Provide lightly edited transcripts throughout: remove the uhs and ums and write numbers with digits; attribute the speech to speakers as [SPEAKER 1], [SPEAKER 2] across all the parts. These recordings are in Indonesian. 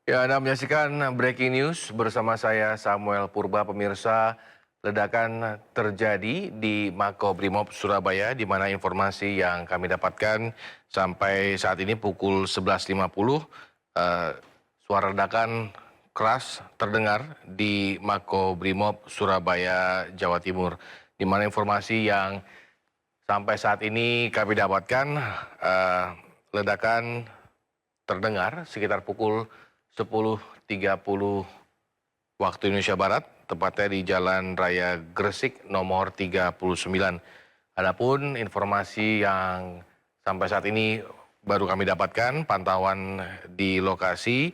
[SPEAKER 1] Ya, Anda menyaksikan Breaking News bersama saya Samuel Purba. Pemirsa, ledakan terjadi di Makobrimob Surabaya, di mana informasi yang kami dapatkan sampai saat ini pukul 11.50, suara ledakan keras terdengar di Makobrimob Surabaya, Jawa Timur. Di mana informasi yang sampai saat ini kami dapatkan, ledakan terdengar sekitar pukul 10.30 waktu Indonesia Barat, tepatnya di Jalan Raya Gresik nomor 39. Adapun informasi yang sampai saat ini baru kami dapatkan, pantauan di lokasi,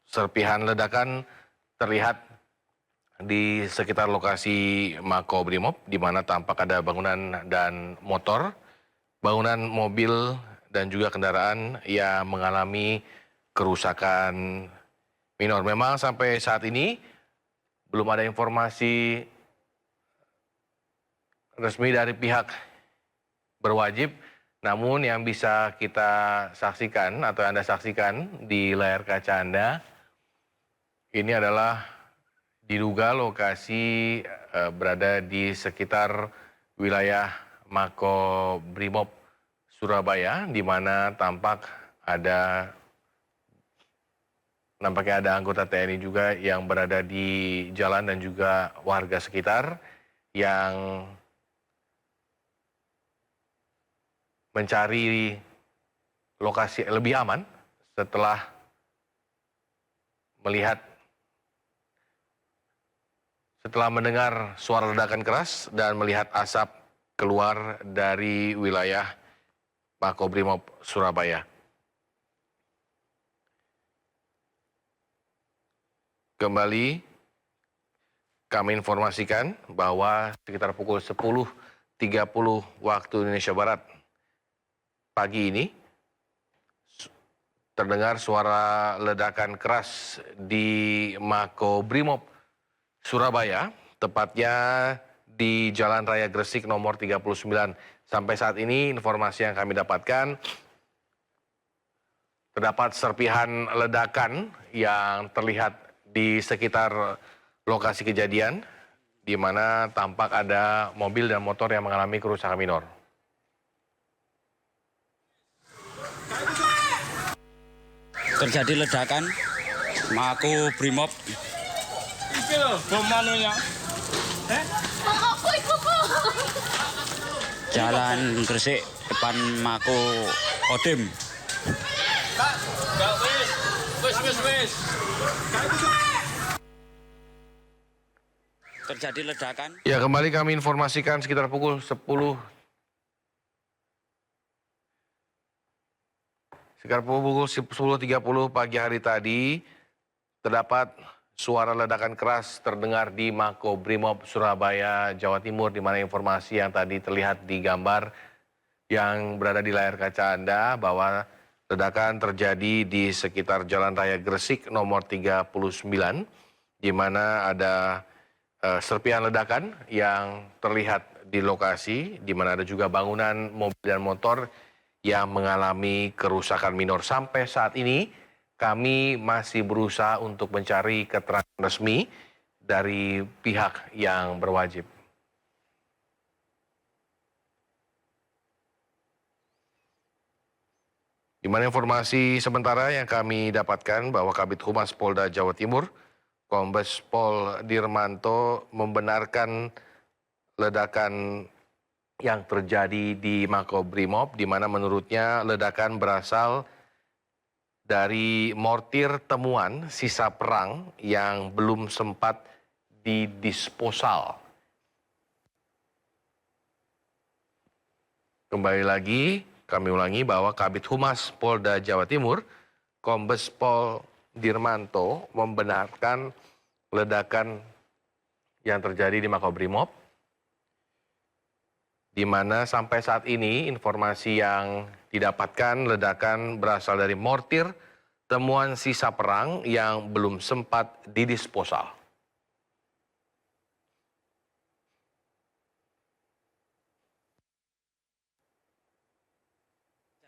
[SPEAKER 1] serpihan ledakan terlihat di sekitar lokasi Makobrimob, di mana tampak ada bangunan dan motor, bangunan mobil dan juga kendaraan yang mengalami kerusakan minor. Memang sampai saat ini belum ada informasi resmi dari pihak berwajib, namun yang bisa kita saksikan atau Anda saksikan di layar kaca Anda, ini adalah diduga lokasi berada di sekitar wilayah Makobrimob Surabaya, di mana nampaknya ada anggota TNI juga yang berada di jalan dan juga warga sekitar yang mencari lokasi lebih aman setelah mendengar suara ledakan keras dan melihat asap keluar dari wilayah Makobrimob Surabaya. Kembali kami informasikan bahwa sekitar pukul 10.30 waktu Indonesia Barat pagi ini terdengar suara ledakan keras di Makobrimob Surabaya, tepatnya di Jalan Raya Gresik nomor 39. Sampai saat ini informasi yang kami dapatkan, terdapat serpihan ledakan yang terlihat di sekitar lokasi kejadian, di mana tampak ada mobil dan motor yang mengalami kerusakan minor.
[SPEAKER 2] Terjadi ledakan Makobrimob.
[SPEAKER 3] Iki lho, bom manunya.
[SPEAKER 2] Jalan Gresik depan Mako Odim.
[SPEAKER 3] Kak, enggak wis.
[SPEAKER 2] Terjadi ledakan.
[SPEAKER 1] Ya, kembali kami informasikan sekitar pukul 10.30 pagi hari tadi, terdapat suara ledakan keras terdengar di Makobrimob Surabaya, Jawa Timur, di mana informasi yang tadi terlihat di gambar yang berada di layar kaca Anda bahwa ledakan terjadi di sekitar Jalan Raya Gresik nomor 39, di mana ada serpihan ledakan yang terlihat di lokasi, di mana ada juga bangunan, mobil dan motor yang mengalami kerusakan minor. Sampai saat ini kami masih berusaha untuk mencari keterangan resmi dari pihak yang berwajib. Di mana informasi sementara yang kami dapatkan bahwa Kabid Humas Polda Jawa Timur, Kombes Pol Dirmanto, membenarkan ledakan yang terjadi di Makobrimob, di mana menurutnya ledakan berasal dari mortir temuan sisa perang yang belum sempat didisposal. Kembali lagi, kami ulangi bahwa Kabid Humas Polda Jawa Timur, Kombes Pol Dirmanto, membenarkan ledakan yang terjadi di Makobrimob, di mana sampai saat ini informasi yang didapatkan ledakan berasal dari mortir temuan sisa perang yang belum sempat didisposal.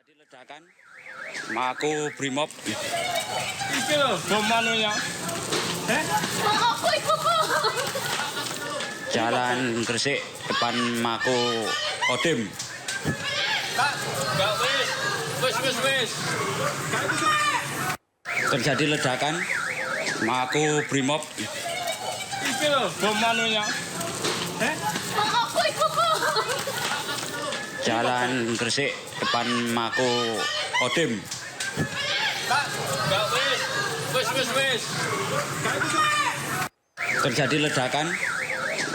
[SPEAKER 2] Terjadi ledakan, Mako Brimob,
[SPEAKER 3] Iki lho, bom manunya.
[SPEAKER 2] Jalan Gresik, depan Mako Kodim.
[SPEAKER 3] Kak, gak wis. Wis.
[SPEAKER 2] Terjadi ledakan, Mako Brimob,
[SPEAKER 3] Iki lho, bom manunya.
[SPEAKER 2] Jalan Gresik, depan Mako Kodim.
[SPEAKER 3] Kak, gak wis. Wis.
[SPEAKER 2] Terjadi ledakan,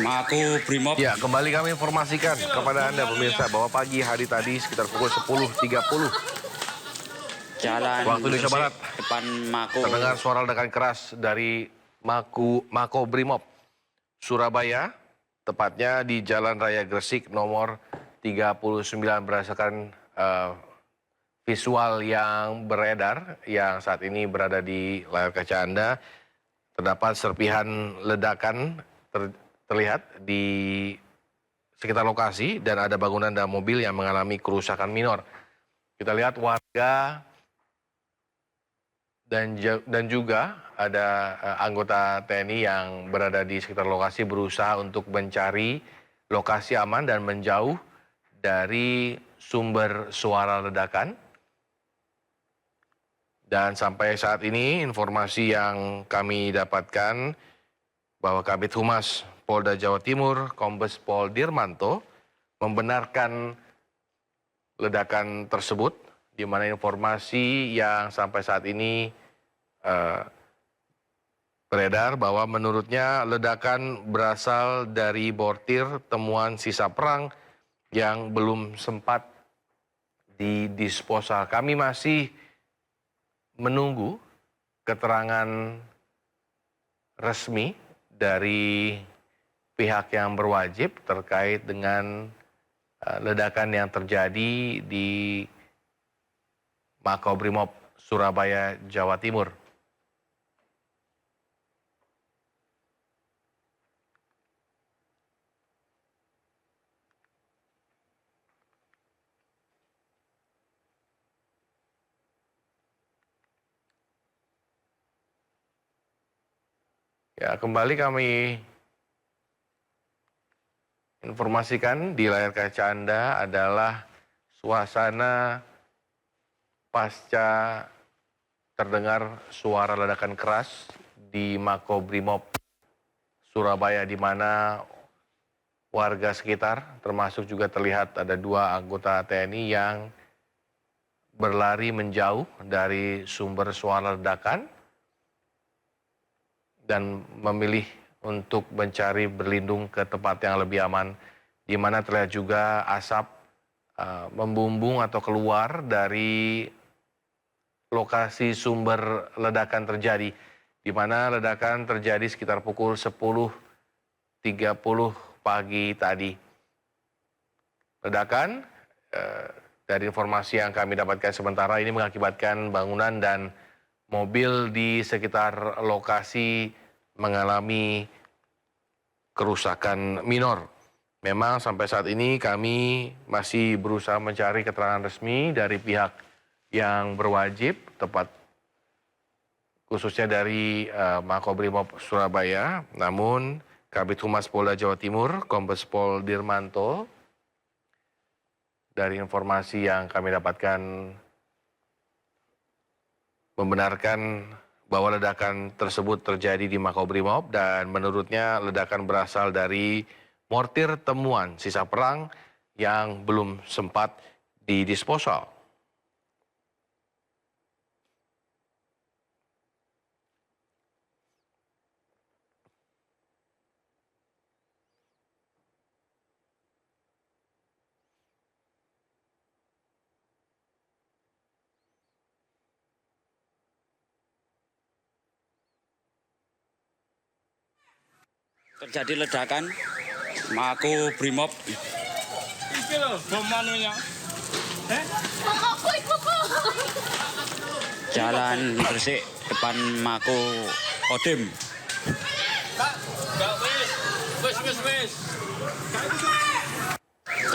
[SPEAKER 2] Mako Brimob,
[SPEAKER 1] Ya, kembali kami informasikan kepada Anda pemirsa bahwa pagi hari tadi sekitar pukul 10.30
[SPEAKER 2] Jalan
[SPEAKER 1] waktu Indonesia
[SPEAKER 2] Gresik,
[SPEAKER 1] Barat
[SPEAKER 2] depan Mako.
[SPEAKER 1] terdengar suara ledakan keras dari Mako Brimob Surabaya, tepatnya di Jalan Raya Gresik nomor 39 berdasarkan visual yang beredar yang saat ini berada di layar kaca Anda. Terdapat serpihan ledakan terlihat di sekitar lokasi dan ada bangunan dan mobil yang mengalami kerusakan minor. Kita lihat warga dan juga ada anggota TNI yang berada di sekitar lokasi berusaha untuk mencari lokasi aman dan menjauh dari sumber suara ledakan. Dan sampai saat ini informasi yang kami dapatkan bahwa Kabid Humas Polda Jawa Timur, Kombes Pol Dirmanto, membenarkan ledakan tersebut, di mana informasi yang sampai saat ini beredar bahwa menurutnya ledakan berasal dari bortir temuan sisa perang yang belum sempat didisposal. Kami masih menunggu keterangan resmi dari pihak yang berwajib terkait dengan ledakan yang terjadi di Makobrimob Surabaya, Jawa Timur. Ya, kembali kami informasikan di layar kaca Anda adalah suasana pasca terdengar suara ledakan keras di Makobrimob Surabaya, di mana warga sekitar termasuk juga terlihat ada 2 anggota TNI yang berlari menjauh dari sumber suara ledakan dan memilih untuk mencari berlindung ke tempat yang lebih aman, di mana terlihat juga asap membumbung atau keluar dari lokasi sumber ledakan terjadi, di mana ledakan terjadi sekitar pukul 10.30 pagi tadi. Ledakan dari informasi yang kami dapatkan sementara ini mengakibatkan bangunan dan mobil di sekitar lokasi mengalami kerusakan minor. Memang sampai saat ini kami masih berusaha mencari keterangan resmi dari pihak yang berwajib, tepat khususnya dari Makobrimob Surabaya. Namun Kabid Humas Polda Jawa Timur, Kombes Pol Dirmanto, dari informasi yang kami dapatkan membenarkan bahwa ledakan tersebut terjadi di Makobrimob dan menurutnya ledakan berasal dari mortir temuan sisa perang yang belum sempat didisposal.
[SPEAKER 2] Terjadi ledakan, Mako Brimob,
[SPEAKER 3] Iki lho, bom manunya.
[SPEAKER 2] Jalan Gresik, depan Mako Kodim.
[SPEAKER 3] Kak, gak wis. Wis.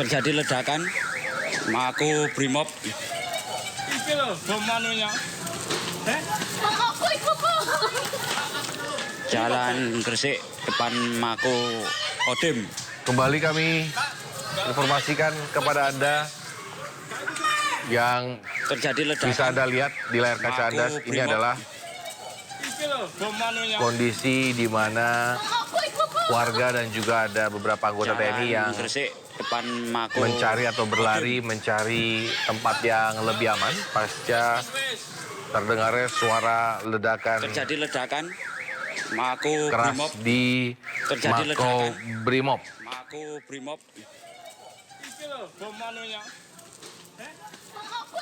[SPEAKER 2] Terjadi ledakan, Mako Brimob,
[SPEAKER 3] Iki loh, bom manunya.
[SPEAKER 2] Jalan Gresik depan Mako Kodim.
[SPEAKER 1] Kembali kami informasikan kepada Anda yang
[SPEAKER 2] Terjadi ledakan.
[SPEAKER 1] bisa Anda lihat di layar kaca Anda. Ini adalah
[SPEAKER 3] Iki loh, bom manunya.
[SPEAKER 1] kondisi di mana warga dan juga ada beberapa anggota TNI yang
[SPEAKER 2] Gresik depan Mako
[SPEAKER 1] mencari atau berlari mencari tempat yang lebih aman pasca
[SPEAKER 3] Wis.
[SPEAKER 1] terdengarnya suara ledakan
[SPEAKER 2] Terjadi ledakan. Mako
[SPEAKER 1] keras
[SPEAKER 2] Brimob.
[SPEAKER 1] di
[SPEAKER 2] Terjadi
[SPEAKER 1] Mako
[SPEAKER 2] ledakan.
[SPEAKER 1] Brimob.
[SPEAKER 2] Mako Brimob.
[SPEAKER 3] Iki loh, bom manunya.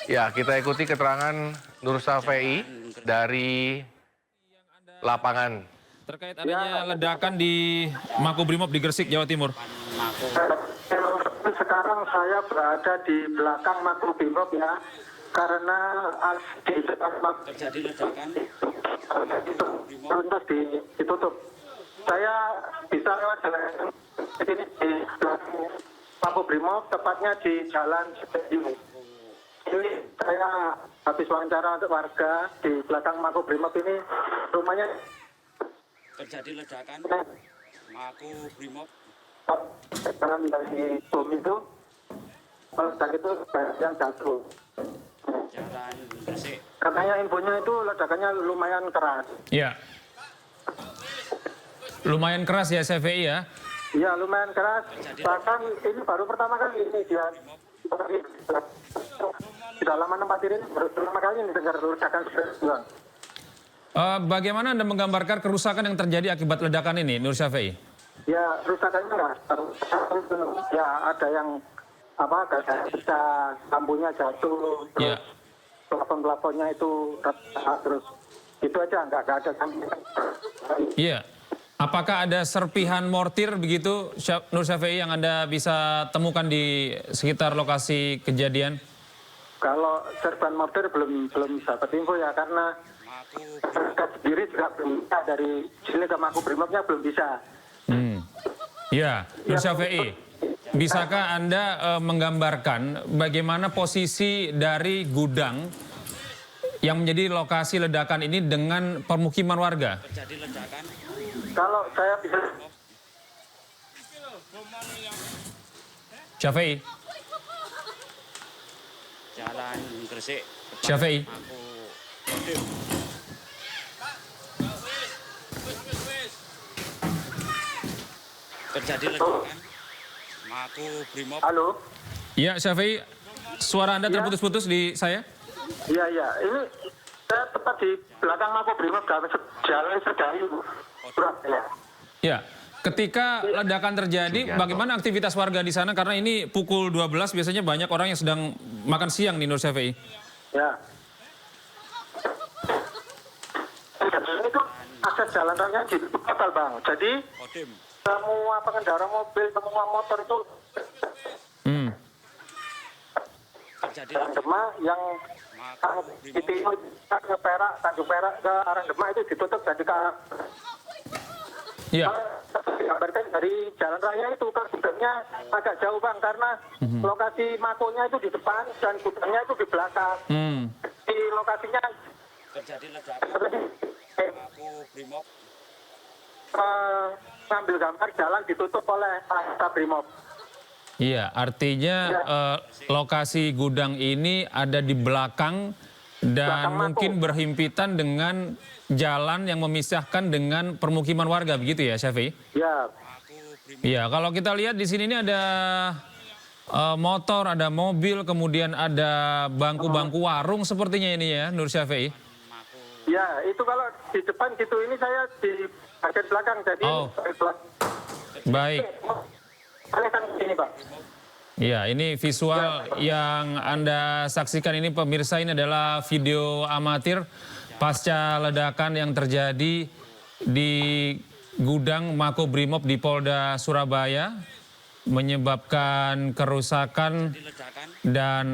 [SPEAKER 1] Ya, kita ikuti keterangan Nur Safei dari lapangan.
[SPEAKER 4] Terkait adanya ledakan di Makobrimob di Gresik, Jawa Timur.
[SPEAKER 2] Mako.
[SPEAKER 5] Sekarang saya berada di belakang Makobrimob ya, karena di depan
[SPEAKER 2] Terjadi ledakan.
[SPEAKER 5] Makobrimob ditutup. Saya bisa lewat jalan ini di belakang Makobrimob, tepatnya di Jalan Cipeyu. Ini saya habis wawancara untuk warga di belakang Makobrimob ini, rumahnya
[SPEAKER 2] Terjadi ledakan. Mako Brimob.
[SPEAKER 5] jalan dari bom itu, meledak itu banyak yang jatuh.
[SPEAKER 2] Jalan Gresik.
[SPEAKER 5] Katanya infonya itu ledakannya lumayan keras.
[SPEAKER 4] Ya. Lumayan keras ya CVI ya.
[SPEAKER 5] Iya lumayan keras. Bahkan ini baru pertama kali ini dia di dalam tempat ini baru pertama kali ini dengar ledakan seperti itu.
[SPEAKER 4] Bagaimana Anda menggambarkan kerusakan yang terjadi akibat ledakan ini, Nur Syafei?
[SPEAKER 5] Ya rusakannya enggak. Ya ada yang kaca lampunya jatuh,
[SPEAKER 4] Ya.
[SPEAKER 5] terus plafon-plafonnya itu retak, terus itu aja enggak ada sampai.
[SPEAKER 4] Iya. Apakah ada serpihan mortir begitu, Nur Syafei, yang Anda bisa temukan di sekitar lokasi kejadian?
[SPEAKER 5] Kalau serban mortir belum dapat info ya, karena sendiri juga belum bisa, dari sini ke Makobrimob-nya belum bisa.
[SPEAKER 4] Ya, Nur Syafei, bisakah Anda menggambarkan bagaimana posisi dari gudang yang menjadi lokasi ledakan ini dengan permukiman warga?
[SPEAKER 2] Terjadi ledakan.
[SPEAKER 5] Kalau saya bisa
[SPEAKER 3] Iki loh, bom manunya.
[SPEAKER 4] Syafei,
[SPEAKER 2] Jalan Gresik. depan
[SPEAKER 4] Syafei.
[SPEAKER 2] Mako Kodim.
[SPEAKER 3] Wis.
[SPEAKER 2] Terjadi ledakan. Mako Brimob.
[SPEAKER 5] halo.
[SPEAKER 4] Ya, Syafei, suara Anda terputus-putus di saya?
[SPEAKER 5] Iya, ini saya tepat di belakang Makobrimob, Jalan Sedayu. Surabaya.
[SPEAKER 4] Ya, ketika ledakan terjadi, bagaimana aktivitas warga di sana? Karena ini pukul 12, biasanya banyak orang yang sedang makan siang nih, Nur Syafei.
[SPEAKER 5] Ya. Itu akses jalan raya ditutup total, Bang. Jadi
[SPEAKER 2] Kodim.
[SPEAKER 5] semua pengendara mobil, semua motor itu
[SPEAKER 2] Terjadi
[SPEAKER 5] Arah
[SPEAKER 2] ledakan.
[SPEAKER 5] Demak yang
[SPEAKER 2] Mako
[SPEAKER 5] itu
[SPEAKER 2] Brimob.
[SPEAKER 5] ke Perak, Tanjung Perak ke arah Demak itu ditutup, jadi ke arah
[SPEAKER 4] Ya,
[SPEAKER 5] digambarkan dari jalan raya itu ke gudangnya agak jauh, Bang, karena lokasi makonya itu di depan dan gudangnya itu di belakang. Di lokasinya
[SPEAKER 2] Terjadi ledakan. Mako Brimob.
[SPEAKER 5] ngambil gambar jalan ditutup oleh anggota Brimob.
[SPEAKER 4] iya, artinya lokasi gudang ini ada di belakang dan
[SPEAKER 5] Belakang
[SPEAKER 4] mungkin
[SPEAKER 5] Mako.
[SPEAKER 4] berhimpitan dengan jalan yang memisahkan dengan permukiman warga, begitu ya, Syafei?
[SPEAKER 5] Ya,
[SPEAKER 4] Iya, kalau kita lihat di sini ini ada motor, ada mobil, kemudian ada bangku-bangku warung sepertinya ini ya, Nur Syafei.
[SPEAKER 5] ya itu kalau di depan gitu, ini saya di bagian belakang, jadi
[SPEAKER 4] Oh. Baik.
[SPEAKER 5] kan sini, Pak.
[SPEAKER 4] Iya, ini visual yang Anda saksikan ini pemirsa, ini adalah video amatir pasca ledakan yang terjadi di gudang Makobrimob di Polda Surabaya, menyebabkan kerusakan
[SPEAKER 2] Ledakan.
[SPEAKER 4] dan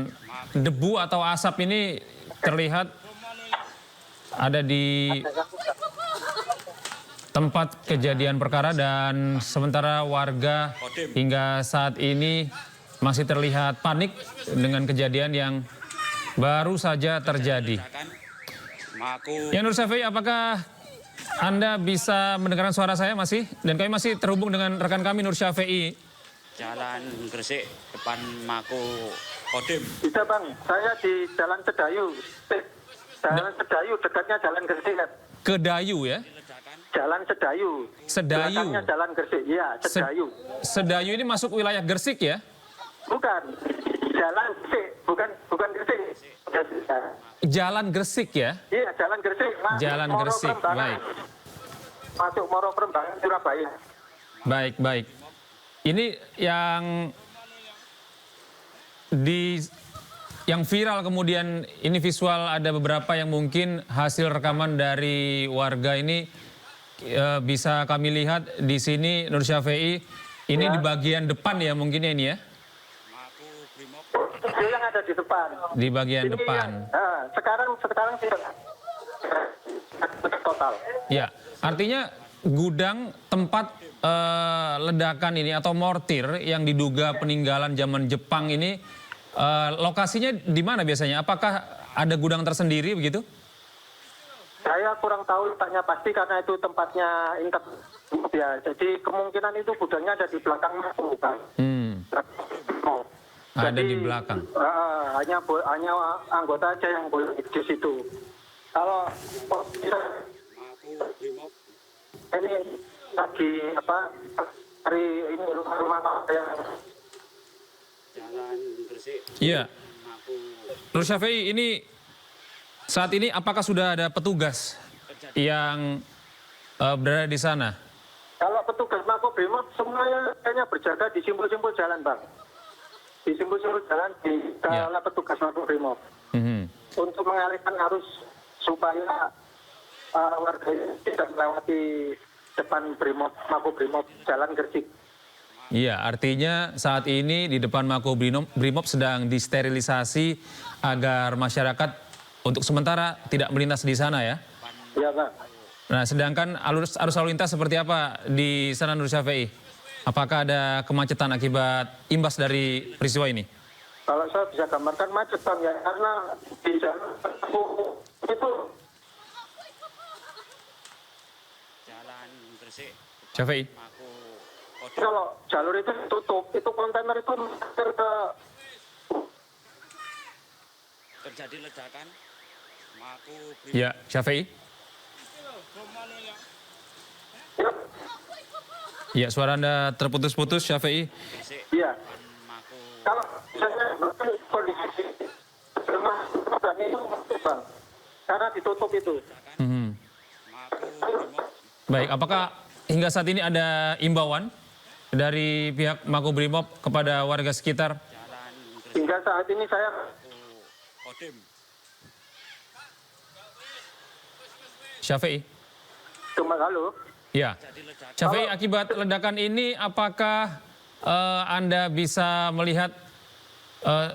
[SPEAKER 4] debu atau asap ini terlihat ada di tempat kejadian perkara, dan sementara warga hingga saat ini masih terlihat panik dengan kejadian yang Baru saja terjadi.
[SPEAKER 2] ledakan. Aku
[SPEAKER 4] Ya Nur Syafei, apakah Anda bisa mendengarkan suara saya masih? Dan kami masih terhubung dengan rekan kami Nur Syafei.
[SPEAKER 2] Jalan Gresik depan Mako Kodim.
[SPEAKER 5] Bisa Bang, saya di Jalan Sedayu. Jalan Sedayu, dekatnya Jalan Gresik.
[SPEAKER 4] Kedayu ya?
[SPEAKER 2] Ledakan.
[SPEAKER 5] Jalan Sedayu.
[SPEAKER 4] Sedayu.
[SPEAKER 5] Belakangnya Jalan Gresik, iya Sedayu.
[SPEAKER 4] Sedayu ini masuk wilayah Gresik ya?
[SPEAKER 5] Bukan, Jalan Gresik, bukan Gresik.
[SPEAKER 4] Jalan Gresik ya?
[SPEAKER 5] Iya, Jalan Gresik. Masuk
[SPEAKER 4] Jalan
[SPEAKER 5] Moro
[SPEAKER 4] Gresik,
[SPEAKER 5] Perembangan.
[SPEAKER 4] baik.
[SPEAKER 5] Masuk Moro Perembangan, Surabaya.
[SPEAKER 4] Baik, baik. Ini yang viral kemudian ini visual ada beberapa yang mungkin hasil rekaman dari warga ini bisa kami lihat di sini Nur Syafei. Ini di bagian depan ya mungkinnya ini ya?
[SPEAKER 2] Mako Brimob.
[SPEAKER 5] Itu yang ada di depan.
[SPEAKER 4] Di bagian
[SPEAKER 5] Ini
[SPEAKER 4] depan.
[SPEAKER 5] sekarang tidak total.
[SPEAKER 4] Ya, artinya gudang tempat ledakan ini atau mortir yang diduga peninggalan zaman Jepang ini lokasinya di mana biasanya? Apakah ada gudang tersendiri begitu?
[SPEAKER 5] Saya kurang tahu letaknya pasti karena itu tempatnya intek ya. Jadi kemungkinan itu gudangnya ada di belakang bukan.
[SPEAKER 4] Ada di belakang.
[SPEAKER 5] Hanya anggota aja yang boleh di situ. Kalau
[SPEAKER 2] Mako Brimob.
[SPEAKER 5] ini lagi hari ini rumah yang
[SPEAKER 2] Jalan Gresik.
[SPEAKER 4] Iya.
[SPEAKER 2] Mako
[SPEAKER 4] Nur Syafei, ini saat ini apakah sudah ada petugas yang berada di sana?
[SPEAKER 5] kalau petugas Makobrimob semuanya kayaknya berjaga di simpul-simpul jalan, Bang. Di simpul-simpul jalan di dalam petugas Makobrimob. Untuk mengalihkan arus supaya warga ini tidak melewati depan Makobrimob Jalan Gresik.
[SPEAKER 4] Iya, artinya saat ini di depan Makobrimob sedang disterilisasi agar masyarakat untuk sementara tidak melintas di sana ya.
[SPEAKER 5] Iya, Bang.
[SPEAKER 4] Nah, sedangkan arus lalu lintas seperti apa di sana Nur Syafei? Apakah ada kemacetan akibat imbas dari peristiwa ini?
[SPEAKER 5] Kalau saya bisa gambarkan macet, Bang, ya, karena di jalan itu
[SPEAKER 2] Jalan Gresik
[SPEAKER 4] Syafei?
[SPEAKER 2] Mako Kodim.
[SPEAKER 5] kalau jalur itu tutup, itu kontainer itu mengalir ke
[SPEAKER 2] Terjadi ledakan. Mako Brimob.
[SPEAKER 4] Ya, Syafei? Ya, suara Anda terputus-putus, Syafei.
[SPEAKER 2] Gresik
[SPEAKER 5] iya.
[SPEAKER 2] depan Mako.
[SPEAKER 5] Kalau misalnya kondisi rumah dan itu Bang, karena ditutup itu.
[SPEAKER 2] Mako Brimob.
[SPEAKER 4] Baik, apakah hingga saat ini ada imbauan dari pihak Makobrimob kepada warga sekitar?
[SPEAKER 2] Jalan Gresik
[SPEAKER 5] Hingga saat ini saya
[SPEAKER 2] Kodim.
[SPEAKER 4] Syafei?
[SPEAKER 5] cuma halo.
[SPEAKER 4] Ya.
[SPEAKER 2] Jadi ledakan.
[SPEAKER 4] Syafei, akibat ledakan ini apakah Anda bisa melihat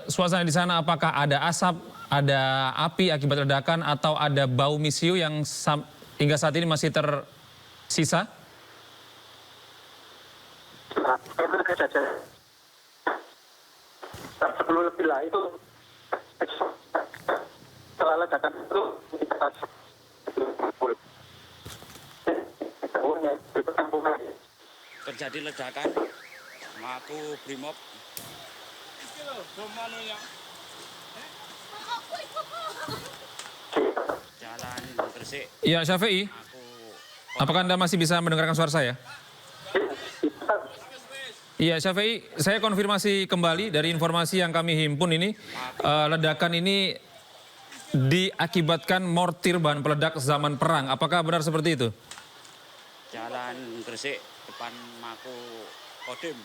[SPEAKER 4] suasana di sana? Apakah ada asap, ada api akibat ledakan atau ada bau misiu yang hingga saat ini masih tersisa?
[SPEAKER 5] Nah, itu kejadian. 10 lebih lah itu setelah ledakan itu
[SPEAKER 2] Terjadi ledakan. Mako Brimob.
[SPEAKER 3] Iki lho, bom anunya.
[SPEAKER 2] Jalan Gresik
[SPEAKER 4] Ya, Syafei,
[SPEAKER 2] Mako.
[SPEAKER 4] apakah Anda masih bisa mendengarkan suara saya? Iya, Syafei, saya konfirmasi kembali dari informasi yang kami himpun ini, ledakan ini diakibatkan mortir bahan peledak zaman perang. Apakah benar seperti itu?
[SPEAKER 2] Jalan Gresik depan Mako Kodim.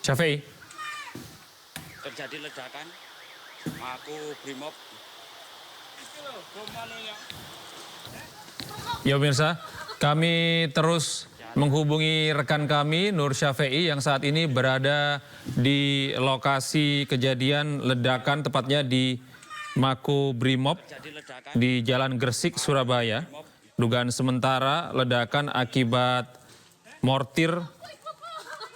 [SPEAKER 4] Syafei?
[SPEAKER 2] Terjadi ledakan. Mako Brimob.
[SPEAKER 3] Iki lho, bom anunya.
[SPEAKER 4] Ya pemirsa, kami terus menghubungi rekan kami Nur Syafei yang saat ini berada di lokasi kejadian ledakan tepatnya di Makobrimob
[SPEAKER 2] Terjadi ledakan.
[SPEAKER 4] di Jalan Gresik, Surabaya. Dugaan sementara ledakan akibat mortir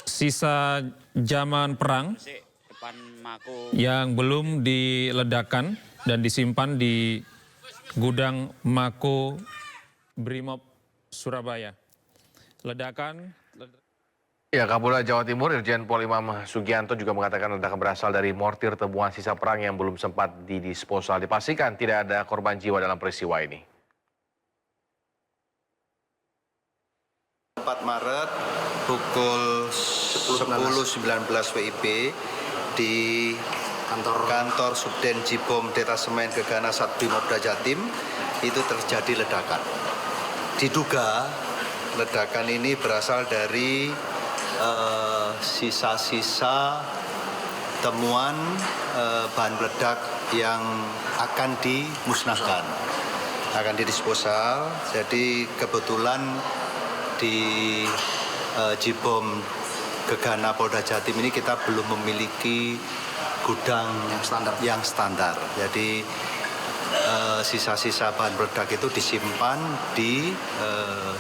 [SPEAKER 4] sisa zaman perang
[SPEAKER 2] Gresik depan depan Mako
[SPEAKER 4] yang belum diledakkan dan disimpan di gudang Mako Brimob Surabaya. Ledakan.
[SPEAKER 1] Ya, Kapolda Jawa Timur Irjen Pol Imam Sugianto juga mengatakan ledakan berasal dari mortir temuan sisa perang yang belum sempat didisposal. Dipastikan tidak ada korban jiwa dalam peristiwa ini.
[SPEAKER 6] 4 Maret pukul 10.19 WIB di kantor Subden Jibom Detasemen Gegana Satbrimopda Jatim itu terjadi ledakan. Diduga ledakan ini berasal dari sisa-sisa temuan bahan peledak yang akan dimusnahkan, akan didisposal. Jadi kebetulan di Jibom Gegana Polda Jatim ini kita belum memiliki gudang yang standar. Jadi sisa-sisa bahan peledak itu disimpan di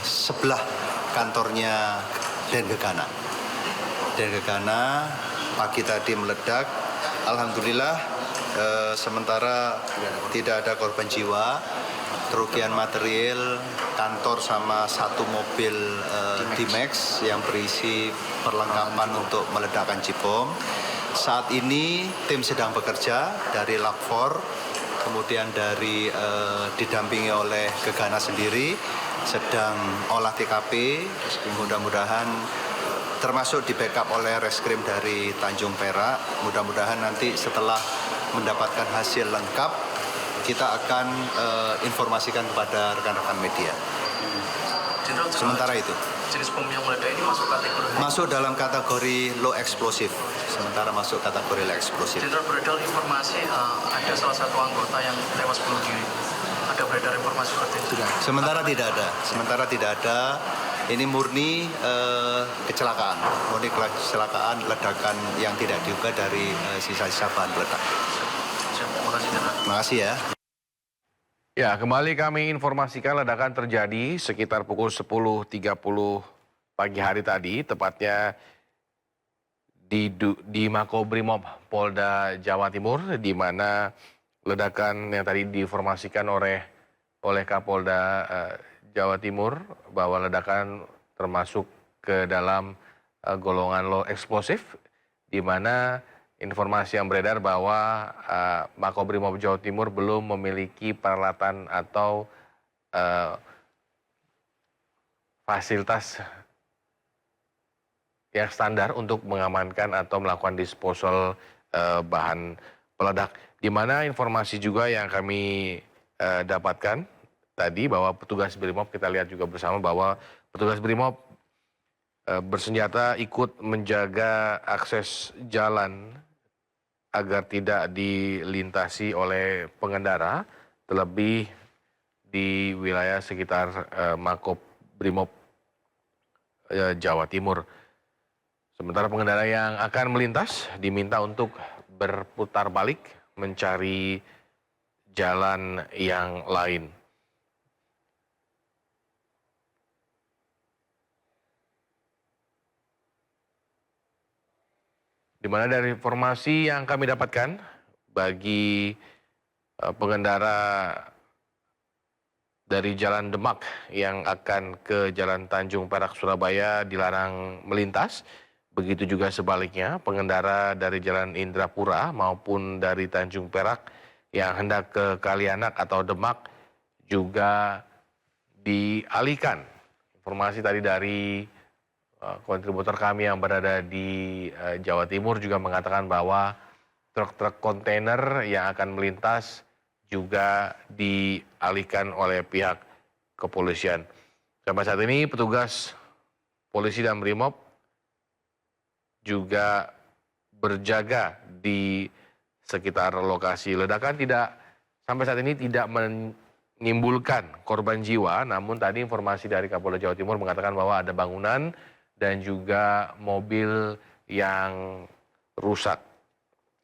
[SPEAKER 6] sebelah kantornya Den Gegana. Den Gegana pagi tadi meledak. Alhamdulillah sementara tidak ada korban jiwa. Kerugian material kantor sama satu mobil D-Max yang berisi perlengkapan untuk meledakkan Jibom. Saat ini tim sedang bekerja dari Lakfor, kemudian dari didampingi oleh Gegana sendiri sedang olah TKP. Mudah-mudahan termasuk di backup oleh reskrim dari Tanjung Perak. Mudah-mudahan nanti setelah mendapatkan hasil lengkap kita akan informasikan kepada rekan-rekan media. Sementara itu.
[SPEAKER 7] Jenis bom yang meledak ini masuk kategori?
[SPEAKER 6] Masuk dalam kategori low explosive. Sementara masuk kategori low explosive.
[SPEAKER 7] Jenderal, beredar informasi ada salah satu anggota yang tewas bunuh diri. Ada beredar informasi seperti itu?
[SPEAKER 6] Sementara tidak ada. Sementara tidak ada. Ini murni kecelakaan. Murni kecelakaan ledakan yang tidak diduga dari sisa-sisa bahan peledak.
[SPEAKER 7] Terima kasih, Jenderal.
[SPEAKER 6] Terima kasih ya.
[SPEAKER 1] Ya, kembali kami informasikan ledakan terjadi sekitar pukul 10.30 pagi hari tadi, tepatnya di Makobrimob Polda Jawa Timur, di mana ledakan yang tadi diinformasikan oleh Kapolda Jawa Timur bahwa ledakan termasuk ke dalam golongan low explosive, di mana informasi yang beredar bahwa Makobrimob Jawa Timur belum memiliki peralatan atau fasilitas yang standar untuk mengamankan atau melakukan disposal bahan peledak. Di mana informasi juga yang kami dapatkan tadi bahwa petugas Brimob, kita lihat juga bersama bahwa petugas Brimob bersenjata ikut menjaga akses jalan agar tidak dilintasi oleh pengendara, terlebih di wilayah sekitar Makobrimob Jawa Timur. Sementara pengendara yang akan melintas diminta untuk berputar balik mencari jalan yang lain. Di mana dari informasi yang kami dapatkan, bagi pengendara dari Jalan Demak yang akan ke Jalan Tanjung Perak Surabaya dilarang melintas. Begitu juga sebaliknya, pengendara dari Jalan Indrapura maupun dari Tanjung Perak yang hendak ke Kalianak atau Demak juga dialihkan. Informasi tadi dari kontributor kami yang berada di Jawa Timur juga mengatakan bahwa truk-truk kontainer yang akan melintas juga dialihkan oleh pihak kepolisian. Sampai saat ini petugas polisi dan Brimob juga berjaga di sekitar lokasi ledakan. Sampai saat ini tidak menimbulkan korban jiwa, namun tadi informasi dari Kapolda Jawa Timur mengatakan bahwa ada bangunan dan juga mobil yang rusak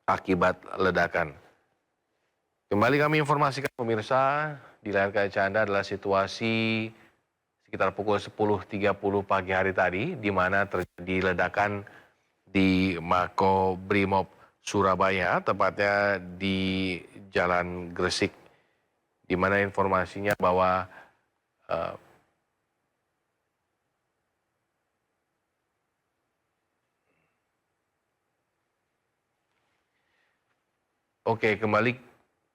[SPEAKER 1] akibat ledakan. Kembali kami informasikan pemirsa, di layar kaca Anda adalah situasi sekitar pukul 10.30 pagi hari tadi, di mana terjadi ledakan di Makobrimob Surabaya, tepatnya di Jalan Gresik, di mana informasinya bahwa Oke, kembali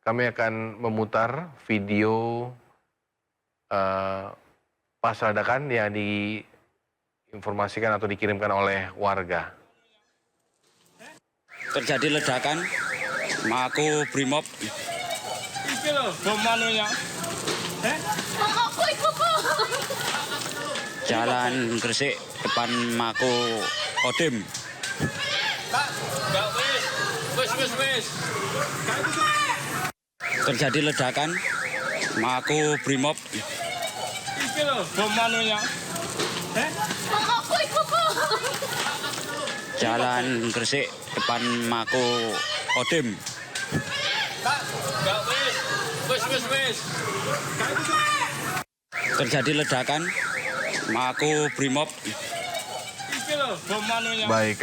[SPEAKER 1] kami akan memutar video pas ledakan yang diinformasikan atau dikirimkan oleh warga.
[SPEAKER 2] Terjadi ledakan, Mako Brimob,
[SPEAKER 3] Iki lho, bom manunya.
[SPEAKER 2] Jalan Gresik, depan Mako Kodim.
[SPEAKER 3] Enggak wis.
[SPEAKER 2] Terjadi ledakan, Mako Brimob,
[SPEAKER 3] Iki lho, bom manunya.
[SPEAKER 2] Jalan Gresik, depan Mako Kodim.
[SPEAKER 3] Enggak wis.
[SPEAKER 2] Terjadi ledakan, Mako Brimob,
[SPEAKER 3] Iki lho, bom manunya.
[SPEAKER 1] Baik,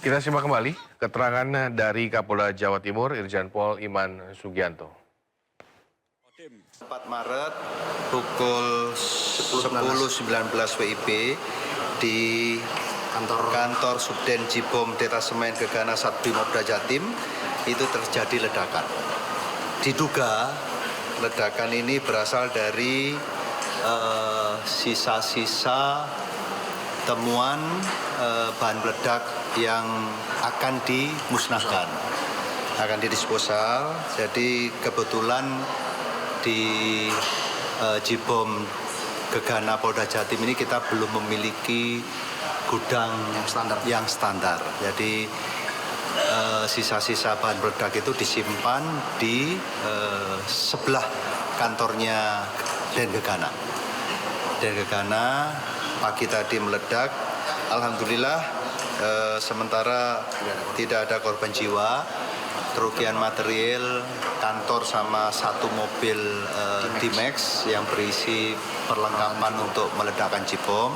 [SPEAKER 1] kita simak kembali keterangan dari Kapolda Jawa Timur, Irjen Pol Iman Sugianto.
[SPEAKER 6] 4 Maret pukul 10.19 WIB di kantor Subden Jibom Detasemen Gegana Satbrimopda Jatim itu terjadi ledakan. Diduga ledakan ini berasal dari sisa-sisa temuan bahan peledak yang akan dimusnahkan, akan didisposal. Jadi kebetulan di Jibom Gegana Polda Jatim ini kita belum memiliki gudang yang standar. Jadi sisa-sisa bahan peledak itu disimpan di sebelah kantornya Den Gegana. Den Gegana pagi tadi meledak. Alhamdulillah sementara tidak ada korban jiwa. Kerugian material kantor sama satu mobil D-Max yang berisi perlengkapan untuk meledakkan Jibom.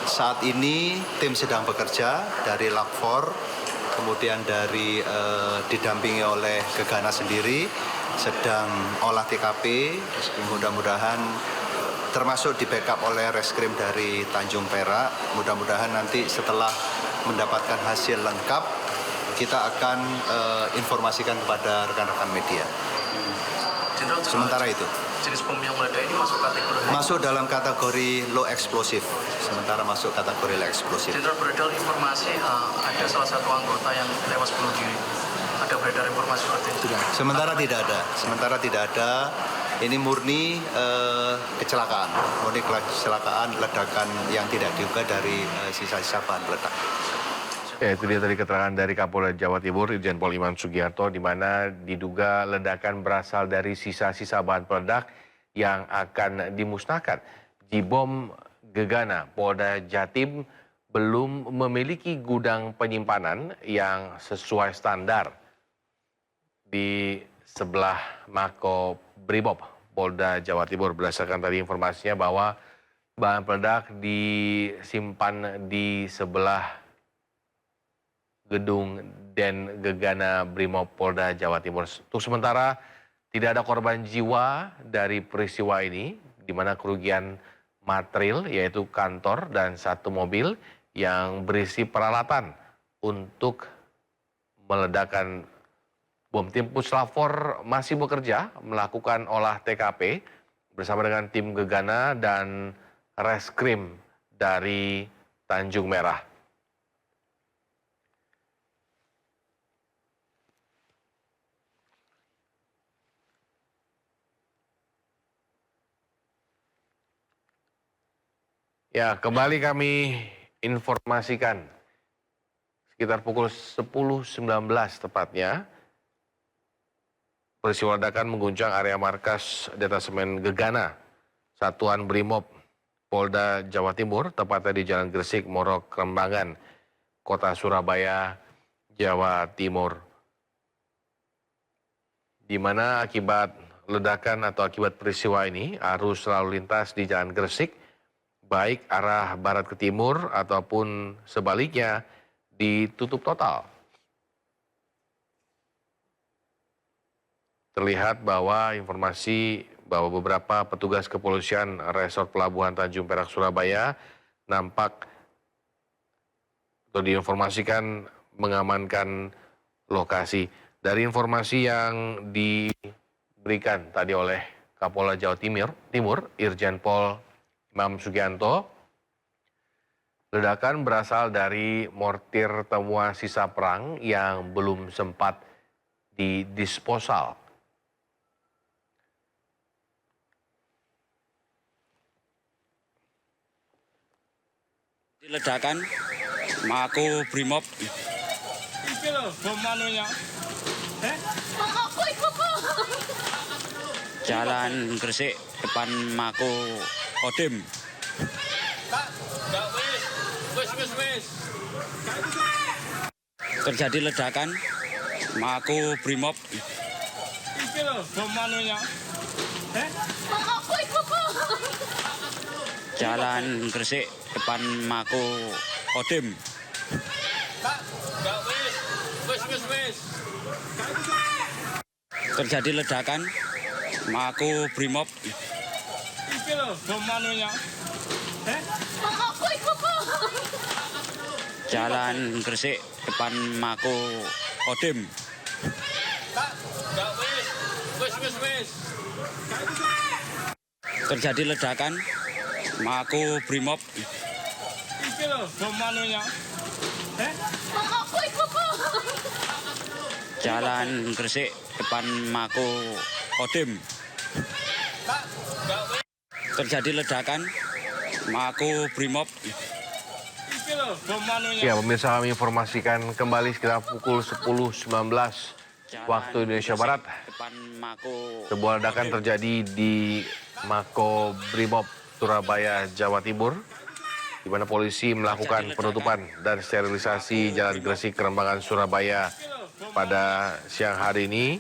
[SPEAKER 6] Saat ini tim sedang bekerja dari Lakfor, kemudian dari didampingi oleh Gegana sendiri sedang olah TKP. Mudah-mudahan termasuk di backup oleh reskrim dari Tanjung Perak. Mudah-mudahan nanti setelah mendapatkan hasil lengkap kita akan informasikan kepada rekan-rekan media.
[SPEAKER 7] Jenderal,
[SPEAKER 6] Sementara itu
[SPEAKER 7] jenis bom yang meledak ini masuk kategori
[SPEAKER 6] masuk dalam kategori low explosive. Sementara masuk kategori low explosive.
[SPEAKER 7] Jenderal, beredar informasi ada salah satu anggota yang tewas bunuh diri. Ada beredar informasi seperti itu?
[SPEAKER 6] Sementara tidak ada. Ini murni kecelakaan, ledakan yang tidak diduga dari sisa-sisa bahan peledak.
[SPEAKER 1] Ya, itu dia tadi keterangan dari Kapolda Jawa Timur, Irjen Pol Iman Sugianto, di mana diduga ledakan berasal dari sisa-sisa bahan peledak yang akan dimusnahkan. Jibom Gegana Polda Jatim belum memiliki gudang penyimpanan yang sesuai standar di sebelah Mako Brimob Polda Jawa Timur. Berdasarkan tadi informasinya bahwa bahan peledak disimpan di sebelah gedung Den Gegana Brimob Polda Jawa Timur. Untuk sementara tidak ada korban jiwa dari peristiwa ini, di mana kerugian material yaitu kantor dan satu mobil yang berisi peralatan untuk meledakan bom. Tim Puslapfor masih bekerja melakukan olah TKP bersama dengan tim Gegana dan reskrim dari Tanjung Merah. Ya, kembali kami informasikan sekitar pukul 10.19 tepatnya. Peristiwa ledakan mengguncang area markas Detasemen Gegana, Satuan Brimob Polda Jawa Timur, tepatnya di Jalan Gresik, Morok, Rembangan, Kota Surabaya, Jawa Timur. Di mana akibat ledakan atau akibat peristiwa ini, arus lalu lintas di Jalan Gresik baik arah barat ke timur ataupun sebaliknya ditutup total. terlihat bahwa informasi bahwa beberapa petugas kepolisian Resort Pelabuhan Tanjung Perak Surabaya nampak atau diinformasikan mengamankan lokasi. Dari informasi yang diberikan tadi oleh Kapolda Jawa Timur, Irjen Pol Imam Sugianto, ledakan berasal dari mortir temuan sisa perang yang belum sempat didisposal.
[SPEAKER 2] Ledakan Mako Brimob
[SPEAKER 3] Iki loh bom manunya.
[SPEAKER 2] Jalan Gresik depan Mako Kodim.
[SPEAKER 3] Tak, enggak wis.
[SPEAKER 2] Terjadi ledakan Mako Brimob
[SPEAKER 3] Iki loh bom manunya.
[SPEAKER 2] Jalan Gresik depan Mako Kodim.
[SPEAKER 3] Tak, enggak wis.
[SPEAKER 2] Terjadi ledakan Mako Brimob
[SPEAKER 3] Iki loh bom manunya.
[SPEAKER 2] Jalan Gresik depan Mako Kodim.
[SPEAKER 3] Tak, enggak wis.
[SPEAKER 2] Terjadi ledakan Mako Brimob
[SPEAKER 3] Iki loh bom manunya.
[SPEAKER 2] Jalan Gresik depan Mako Kodim.
[SPEAKER 3] Tak, enggak wis.
[SPEAKER 2] Terjadi ledakan Mako Brimob
[SPEAKER 3] Iki loh bom manunya.
[SPEAKER 1] Ya, pemirsa, kami informasikan kembali sekitar pukul 10.19 waktu Indonesia Barat.
[SPEAKER 2] depan Mako
[SPEAKER 1] Sebuah ledakan terjadi di Mako Brimob Surabaya, Jawa Timur, di mana polisi melakukan penutupan dan sterilisasi Jalan Gresik Kerembangan Surabaya pada siang hari ini,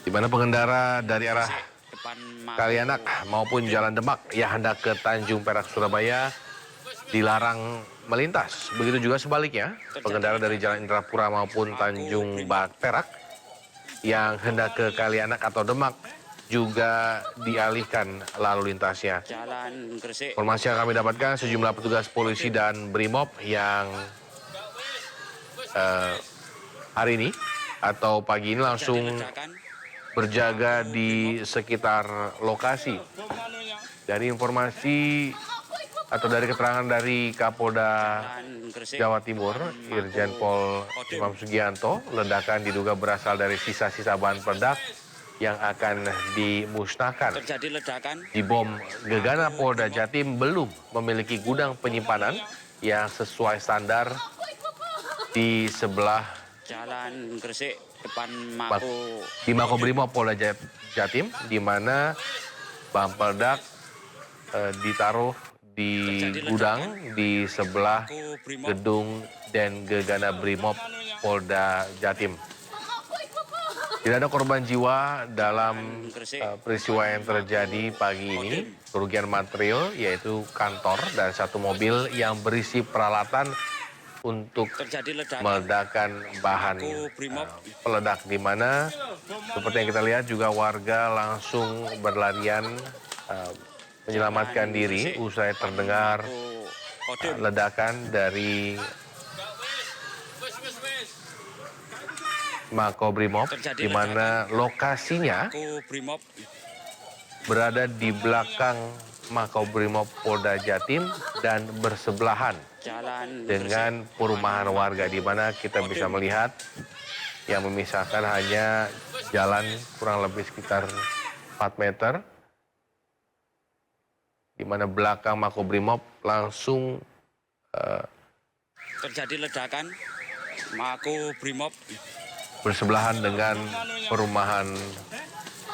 [SPEAKER 1] di mana pengendara dari arah
[SPEAKER 2] depan Mako
[SPEAKER 1] Kalianak maupun Jalan Demak yang hendak ke Tanjung Perak Surabaya dilarang melintas. Begitu juga sebaliknya, pengendara dari Jalan Indrapura maupun Tanjung Perak yang hendak ke Kalianak atau Demak juga dialihkan lalu lintasnya.
[SPEAKER 2] Jalan Gresik
[SPEAKER 1] Informasi yang kami dapatkan, sejumlah petugas polisi dan Brimob yang hari ini atau pagi ini langsung
[SPEAKER 2] ledakan
[SPEAKER 1] berjaga di sekitar lokasi.
[SPEAKER 3] Bom manunya.
[SPEAKER 1] Dari informasi atau dari keterangan dari Kapolda
[SPEAKER 2] Jalan Gresik
[SPEAKER 1] Jawa Timur, Irjen Pol Imam Sugianto, ledakan diduga berasal dari sisa-sisa bahan peledak yang akan dimusnahkan.
[SPEAKER 2] terjadi ledakan
[SPEAKER 1] Di bom Gegana Polda Jatim belum memiliki gudang penyimpanan yang sesuai standar di sebelah
[SPEAKER 2] Jalan Gresik depan
[SPEAKER 1] di Makobrimob Polda Jatim, di mana bahan peledak ditaruh di gudang di sebelah
[SPEAKER 2] Mako Brimob
[SPEAKER 1] gedung dan Gegana Brimob Polda Jatim. Tidak ada korban jiwa dalam peristiwa yang terjadi pagi ini. Kerugian material yaitu kantor dan satu mobil yang berisi peralatan untuk
[SPEAKER 2] terjadi ledakan
[SPEAKER 1] meledakan bahan peledak, di mana seperti yang kita lihat juga warga langsung berlarian menyelamatkan diri usai terdengar
[SPEAKER 2] Kodim
[SPEAKER 1] ledakan dari Makobrimob, di mana lokasinya
[SPEAKER 2] Mako Brimob
[SPEAKER 1] berada di belakang Makobrimob Polda Jatim dan bersebelahan
[SPEAKER 2] Jalan
[SPEAKER 1] dengan perumahan warga, di mana kita bisa melihat yang memisahkan hanya jalan kurang lebih sekitar 4 meter, di mana belakang Makobrimob langsung
[SPEAKER 2] terjadi ledakan Mako Brimob
[SPEAKER 1] bersebelahan dengan perumahan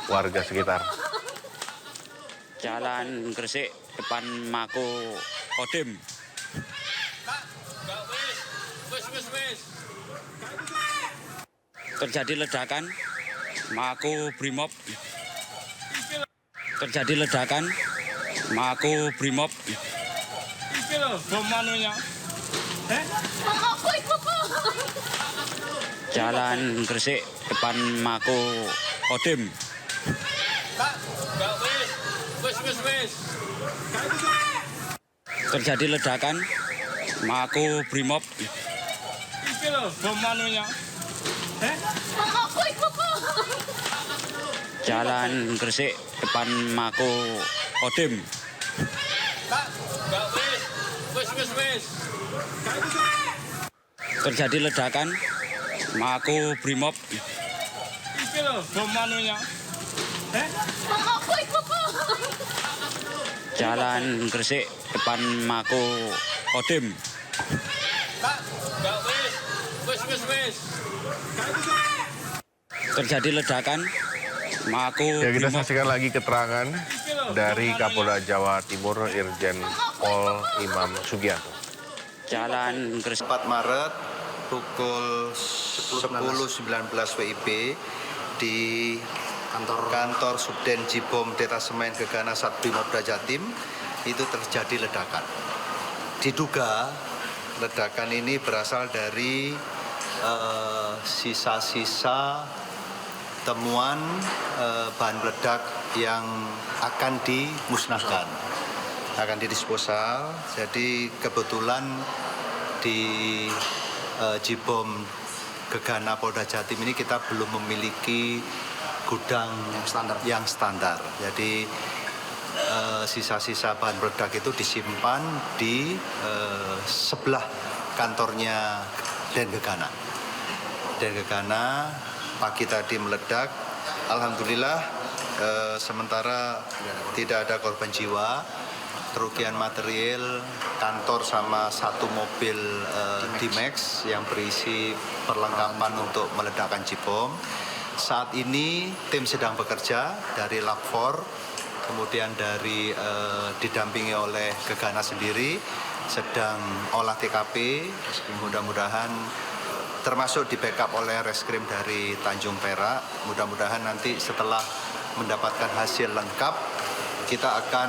[SPEAKER 1] warga sekitar.
[SPEAKER 2] Jalan Gresik depan Mako Kodim terjadi ledakan Mako Brimob terjadi ledakan Mako Brimob
[SPEAKER 3] Iki loh bom manunya.
[SPEAKER 2] Jalan Gresik depan Mako Kodim.
[SPEAKER 3] Tak, gak wis.
[SPEAKER 2] Terjadi ledakan Mako Brimob
[SPEAKER 3] Iki lho bom manunya.
[SPEAKER 2] Jalan Gresik depan Mako Kodim.
[SPEAKER 3] Tak, gak wis.
[SPEAKER 2] Terjadi ledakan Mako Brimob
[SPEAKER 3] Iki lho bom manunya.
[SPEAKER 2] Jalan Gresik depan Mako Kodim.
[SPEAKER 3] Tak, gak wis.
[SPEAKER 2] Terjadi ledakan Mako
[SPEAKER 1] Ya, kita
[SPEAKER 2] Brimob.
[SPEAKER 1] saksikan lagi keterangan dari Kapolda Jawa Timur Irjen Pol Imam Sugianto.
[SPEAKER 2] Jalan Gresik
[SPEAKER 6] 4 Maret pukul 10.19 WIB di kantor Subden Jibom Detasemen Gegana Satbrimopda Jatim itu terjadi ledakan. Diduga ledakan ini berasal dari sisa-sisa temuan bahan peledak yang akan dimusnahkan, akan didisposal. Jadi kebetulan di Jibom Gegana Polda Jatim ini kita belum memiliki gudang yang standar. Jadi sisa-sisa bahan peledak itu disimpan di sebelah kantornya Den Gegana. Den Gegana pagi tadi meledak. Alhamdulillah sementara tidak ada korban jiwa. Kerugian material kantor sama satu mobil D-Max yang berisi perlengkapan untuk meledakkan Jibom. Saat ini tim sedang bekerja dari Lab4, kemudian dari didampingi oleh Gegana sendiri sedang olah TKP. Mudah-mudahan termasuk di backup oleh reskrim dari Tanjung Perak. Mudah-mudahan nanti setelah mendapatkan hasil lengkap kita akan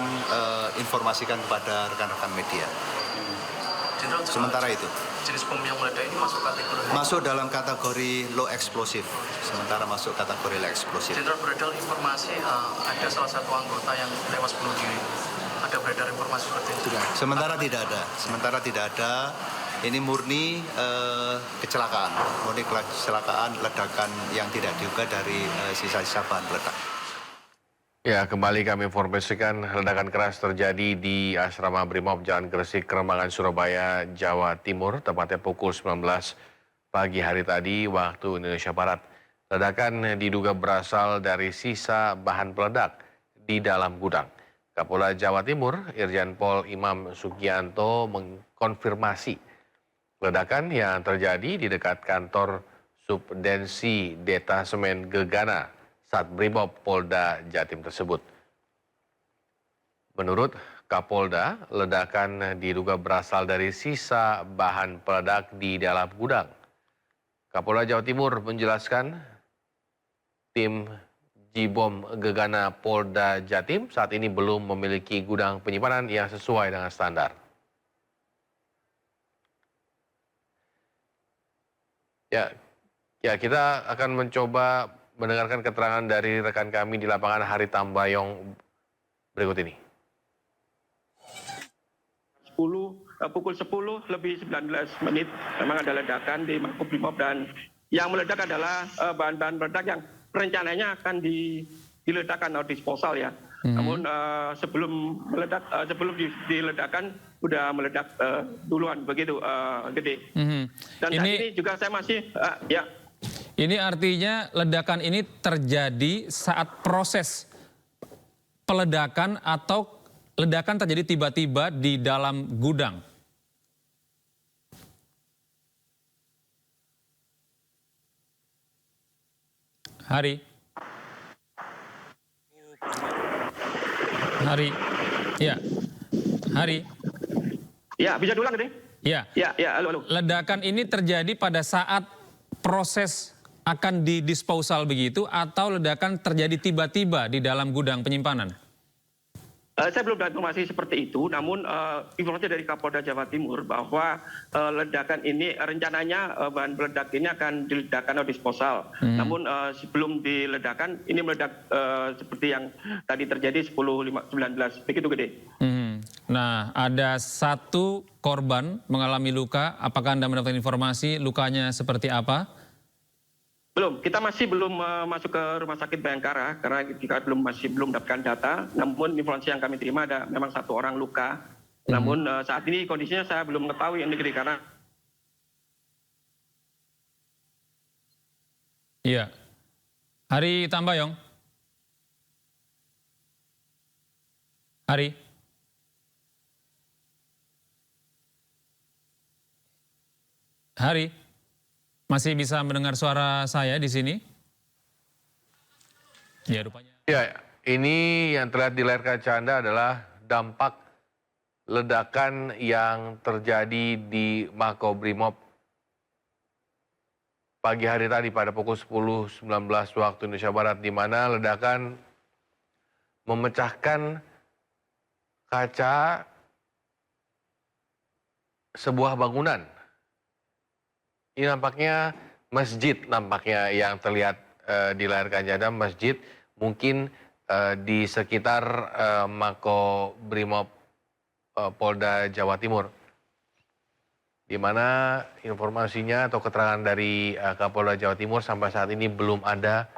[SPEAKER 6] informasikan kepada rekan-rekan media.
[SPEAKER 7] Jenderal,
[SPEAKER 6] Sementara itu
[SPEAKER 7] jenis bom yang meledak ini masuk kategori
[SPEAKER 6] masuk dalam kategori low eksplosif. Sementara masuk kategori low eksplosif.
[SPEAKER 7] Jenderal, beredar informasi ada salah satu anggota yang tewas bunuh diri. Ada beredar informasi seperti itu?
[SPEAKER 6] Sementara tidak ada. Ini murni kecelakaan, ledakan yang tidak diduga dari sisa-sisa bahan peledak.
[SPEAKER 1] Ya, kembali kami informasikan ledakan keras terjadi di Asrama Brimob Jalan Gresik, Kerembangan, Surabaya, Jawa Timur, tepatnya pukul 19 pagi hari tadi waktu Indonesia Barat. Ledakan diduga berasal dari sisa bahan peledak di dalam gudang. Kapolda Jawa Timur, Irjen Pol Imam Sugianto mengkonfirmasi ledakan yang terjadi di dekat kantor Subdensi Detasemen Gegana Satbrimob Polda Jatim tersebut. Menurut Kapolda, ledakan diduga berasal dari sisa bahan peledak di dalam gudang. Kapolda Jawa Timur menjelaskan tim Jibom Gegana Polda Jatim saat ini belum memiliki gudang penyimpanan yang sesuai dengan standar. Ya, kita akan mencoba mendengarkan keterangan dari rekan kami di lapangan Hari Tambayong berikut ini.
[SPEAKER 8] Pukul 10 lebih 19 menit memang ada ledakan di Makobrimob, dan yang meledak adalah bahan-bahan peledak yang rencananya akan diledakkan atau disposal ya. Namun sebelum diledakkan sudah meledak duluan begitu, Gede. Dan saat ini juga saya masih ya.
[SPEAKER 4] Ini artinya ledakan ini terjadi saat proses peledakan atau ledakan terjadi tiba-tiba di dalam gudang? Hari. Ya. Hari.
[SPEAKER 8] Ya, bisa diulang, Gede?
[SPEAKER 4] Ya.
[SPEAKER 8] Ya, halo.
[SPEAKER 4] Ledakan ini terjadi pada saat proses akan didisposal begitu, atau ledakan terjadi tiba-tiba di dalam gudang penyimpanan?
[SPEAKER 8] Saya belum dapat informasi seperti itu, namun informasi dari Kapolda Jawa Timur bahwa ledakan ini rencananya bahan peledak ini akan diledakkan atau disposal. Namun sebelum diledakkan ini meledak seperti yang tadi terjadi 10.19. Begitu Gede.
[SPEAKER 4] Nah, ada 1 korban mengalami luka. Apakah Anda mendapatkan informasi lukanya seperti apa?
[SPEAKER 8] Belum, kita masih belum masuk ke Rumah Sakit Bayangkara karena kita masih belum mendapatkan data. Namun informasi yang kami terima ada memang 1 orang luka. Namun saat ini kondisinya saya belum mengetahui ini karena.
[SPEAKER 4] Iya. Hari Tambayong. Hari. Hari. Masih bisa mendengar suara saya di sini? Ya, rupanya.
[SPEAKER 1] Ya, ini yang terlihat di layar kaca Anda adalah dampak ledakan yang terjadi di Makobrimob pagi hari tadi pada pukul 10.19 waktu Indonesia Barat, di mana ledakan memecahkan kaca sebuah bangunan. Ini nampaknya masjid yang terlihat di layar kaca Anda, masjid mungkin di sekitar Makobrimob Polda Jawa Timur, di mana informasinya atau keterangan dari Kapolda Jawa Timur sampai saat ini belum ada.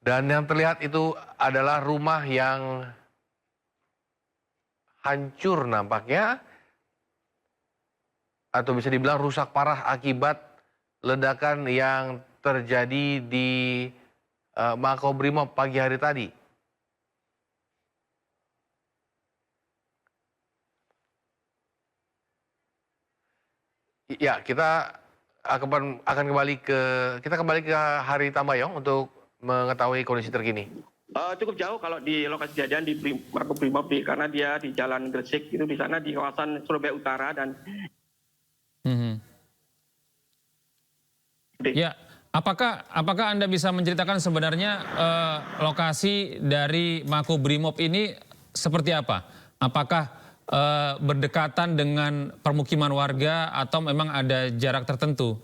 [SPEAKER 1] Dan yang terlihat itu adalah rumah yang hancur nampaknya, atau bisa dibilang rusak parah akibat ledakan yang terjadi di Makobrimob pagi hari tadi. Ya, kita akan kembali ke Hari Tambayong untuk mengetahui kondisi terkini.
[SPEAKER 8] Cukup jauh kalau di lokasi kejadian di Makobrimob karena dia di Jalan Gresik itu di sana di kawasan Surabaya Utara dan.
[SPEAKER 4] Ya, apakah Anda bisa menceritakan sebenarnya lokasi dari Makobrimob ini seperti apa? Apakah berdekatan dengan permukiman warga atau memang ada jarak tertentu?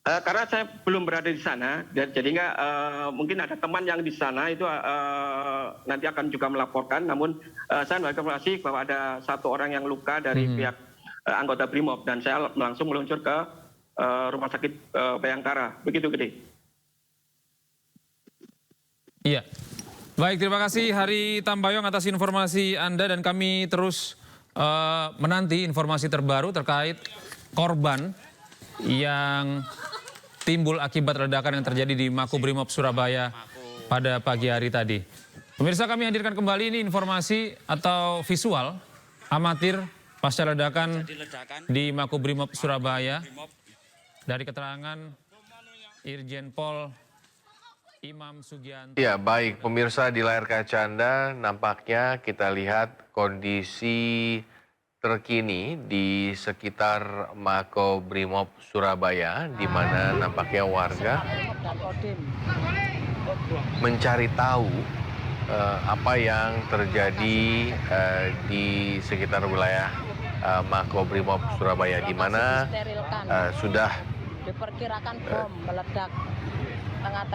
[SPEAKER 8] Karena saya belum berada di sana, jadi mungkin ada teman yang di sana itu nanti akan juga melaporkan. Namun saya mendapatkan informasi bahwa ada 1 orang yang luka dari pihak anggota Brimob dan saya langsung meluncur ke Rumah Sakit Bayangkara. Begitu Gede.
[SPEAKER 4] Iya. Baik, terima kasih Hari Tambayong atas informasi Anda dan kami terus menanti informasi terbaru terkait korban yang timbul akibat ledakan yang terjadi di Makobrimob Surabaya pada pagi hari tadi. Pemirsa, kami hadirkan kembali ini informasi atau visual amatir pasca ledakan di Makobrimob Surabaya dari keterangan Irjen Pol Imam Sugianto.
[SPEAKER 1] Ya, baik pemirsa, di layar kaca Anda nampaknya kita lihat kondisi terkini di sekitar Makobrimob Surabaya, di mana nampaknya warga mencari tahu apa yang terjadi di sekitar wilayah Makobrimob Surabaya, di mana sudah
[SPEAKER 9] diperkirakan bom meledak.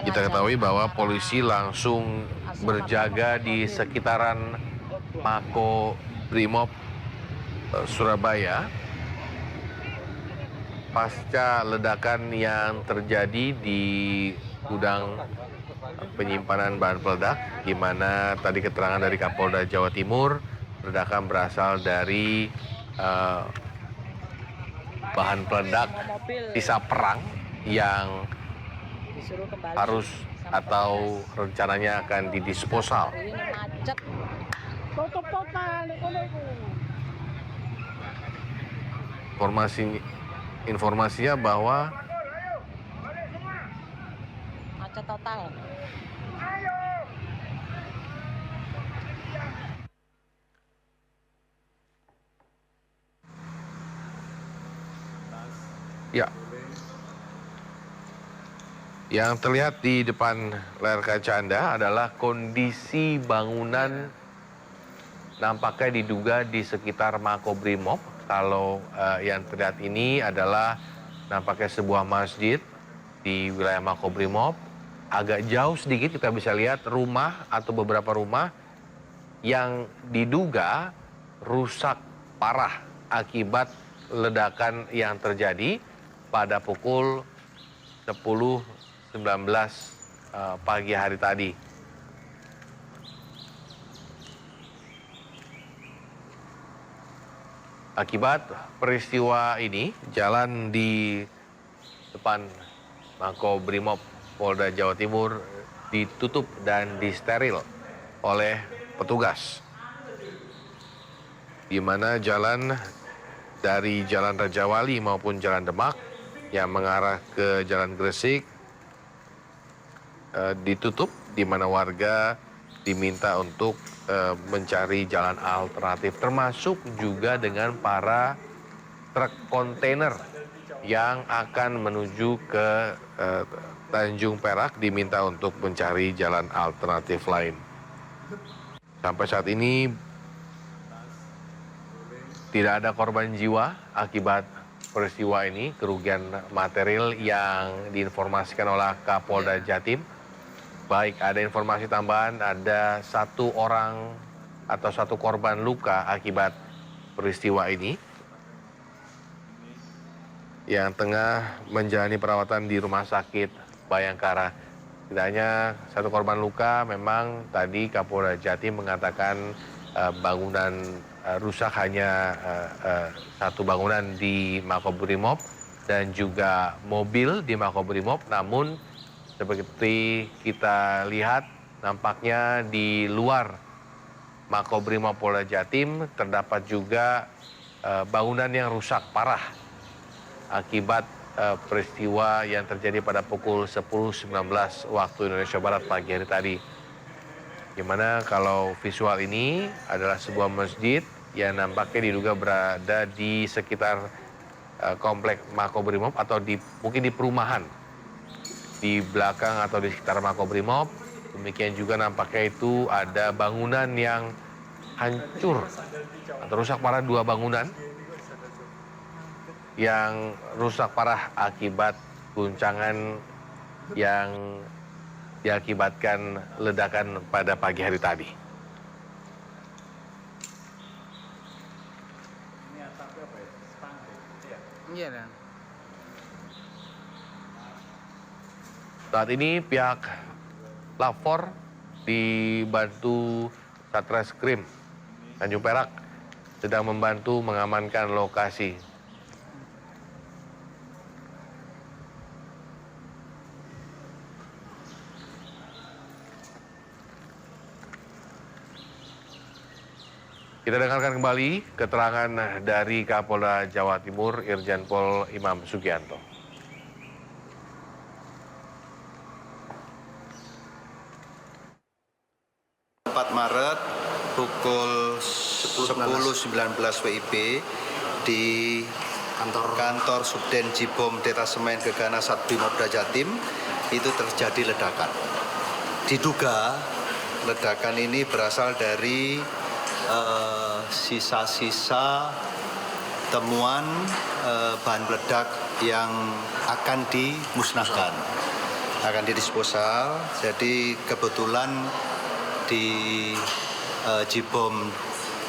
[SPEAKER 1] Kita ketahui bahwa polisi langsung berjaga di sekitaran Makobrimob Surabaya pasca ledakan yang terjadi di gudang penyimpanan bahan peledak, di mana tadi keterangan dari Kapolda Jawa Timur, ledakan berasal dari bahan peledak sisa perang yang harus atau rencananya akan didisposal. Informasinya bahwa
[SPEAKER 9] macet total.
[SPEAKER 1] ya Yang terlihat di depan layar kaca Anda adalah kondisi bangunan nampaknya diduga di sekitar Makobrimob. Kalau yang terlihat ini adalah nampaknya sebuah masjid di wilayah Makobrimob. Agak jauh sedikit kita bisa lihat rumah atau beberapa rumah yang diduga rusak parah akibat ledakan yang terjadi pada pukul 10.19 pagi hari tadi. Akibat peristiwa ini, jalan di depan Makobrimob Polda Jawa Timur ditutup dan disteril oleh petugas. Di mana jalan dari Jalan Raja Wali maupun Jalan Demak yang mengarah ke Jalan Gresik ditutup, di mana warga diminta untuk mencari jalan alternatif, termasuk juga dengan para truk kontainer yang akan menuju ke Tanjung Perak, diminta untuk mencari jalan alternatif lain. Sampai saat ini tidak ada korban jiwa akibat peristiwa ini. Kerugian material yang diinformasikan oleh Kapolda Jatim. Baik, ada informasi tambahan, ada 1 orang atau 1 korban luka akibat peristiwa ini yang tengah menjalani perawatan di Rumah Sakit Bayangkara. Tidak hanya 1 korban luka, memang tadi Kapolda Jatim mengatakan bangunan rusak hanya 1 bangunan di Makobrimob dan juga mobil di Makobrimob, namun seperti kita lihat, nampaknya di luar Makobrimob Polda Jatim terdapat juga bangunan yang rusak parah akibat peristiwa yang terjadi pada pukul 10.19 waktu Indonesia Barat pagi hari tadi. Dimana kalau visual ini adalah sebuah masjid yang nampaknya diduga berada di sekitar komplek Makobrimob atau mungkin di perumahan di belakang atau di sekitar Makobrimob. Demikian juga nampaknya itu ada bangunan yang hancur atau rusak parah, 2 bangunan yang rusak parah akibat guncangan yang diakibatkan ledakan pada pagi hari tadi. Saat ini pihak lapor dibantu Satreskrim Tanjung Perak sedang membantu mengamankan lokasi. Kita dengarkan kembali keterangan dari Kapolda Jawa Timur Irjen Pol Imam Sugianto.
[SPEAKER 6] 4 Maret pukul 10.19 WIB di kantor Subden Jibom Detasemen Gegana Satbrimopda Jatim itu terjadi ledakan. Diduga ledakan ini berasal dari sisa-sisa temuan bahan peledak yang akan dimusnahkan, akan didisposal. Jadi kebetulan di Jibom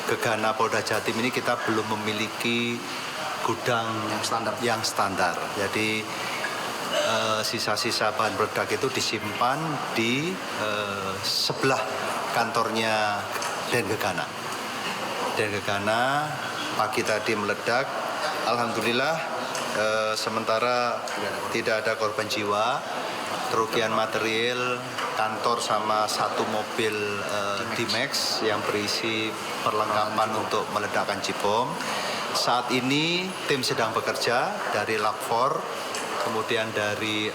[SPEAKER 6] Gegana Polda Jatim ini kita belum memiliki gudang yang standar. Jadi sisa-sisa bahan peledak itu disimpan di sebelah kantornya Den Gegana. Den Gegana pagi tadi meledak. Alhamdulillah sementara tidak ada korban jiwa. Kerugian material kantor sama 1 mobil D-Max yang berisi perlengkapan untuk meledakkan Jibom. Saat ini tim sedang bekerja dari Lakfor, kemudian dari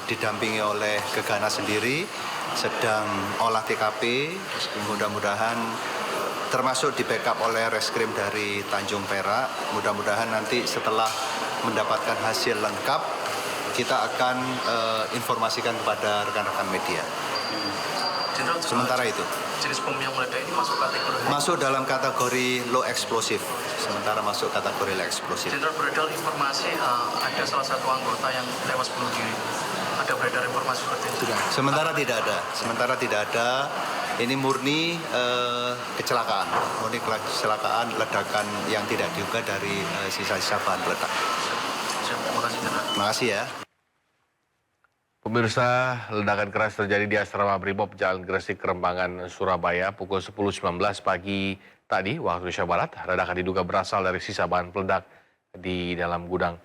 [SPEAKER 6] didampingi oleh Gegana sendiri sedang olah TKP. Mudah-mudahan termasuk di backup oleh Reskrim dari Tanjung Perak. Mudah-mudahan nanti setelah mendapatkan hasil lengkap kita akan informasikan kepada rekan-rekan media.
[SPEAKER 7] Jenderal,
[SPEAKER 6] Sementara itu
[SPEAKER 7] jenis bom yang meledak ini masuk kategori
[SPEAKER 6] masuk dalam kategori low explosive. Sementara masuk kategori low explosive.
[SPEAKER 7] Jenderal, beredar informasi ada salah satu anggota yang tewas bunuh diri. Ada beredar informasi seperti itu?
[SPEAKER 6] Sementara tidak ada. Ini murni kecelakaan, ledakan yang tidak diduga dari sisa-sisa bahan peledak.
[SPEAKER 7] Terima kasih, Jenderal.
[SPEAKER 6] Terima kasih ya.
[SPEAKER 1] Pemirsa, ledakan keras terjadi di asrama Brimob Jalan Gresik, Kerembangan, Surabaya pukul 10.19 pagi tadi waktu Indonesia Barat. Ledakan diduga berasal dari sisa bahan peledak di dalam gudang.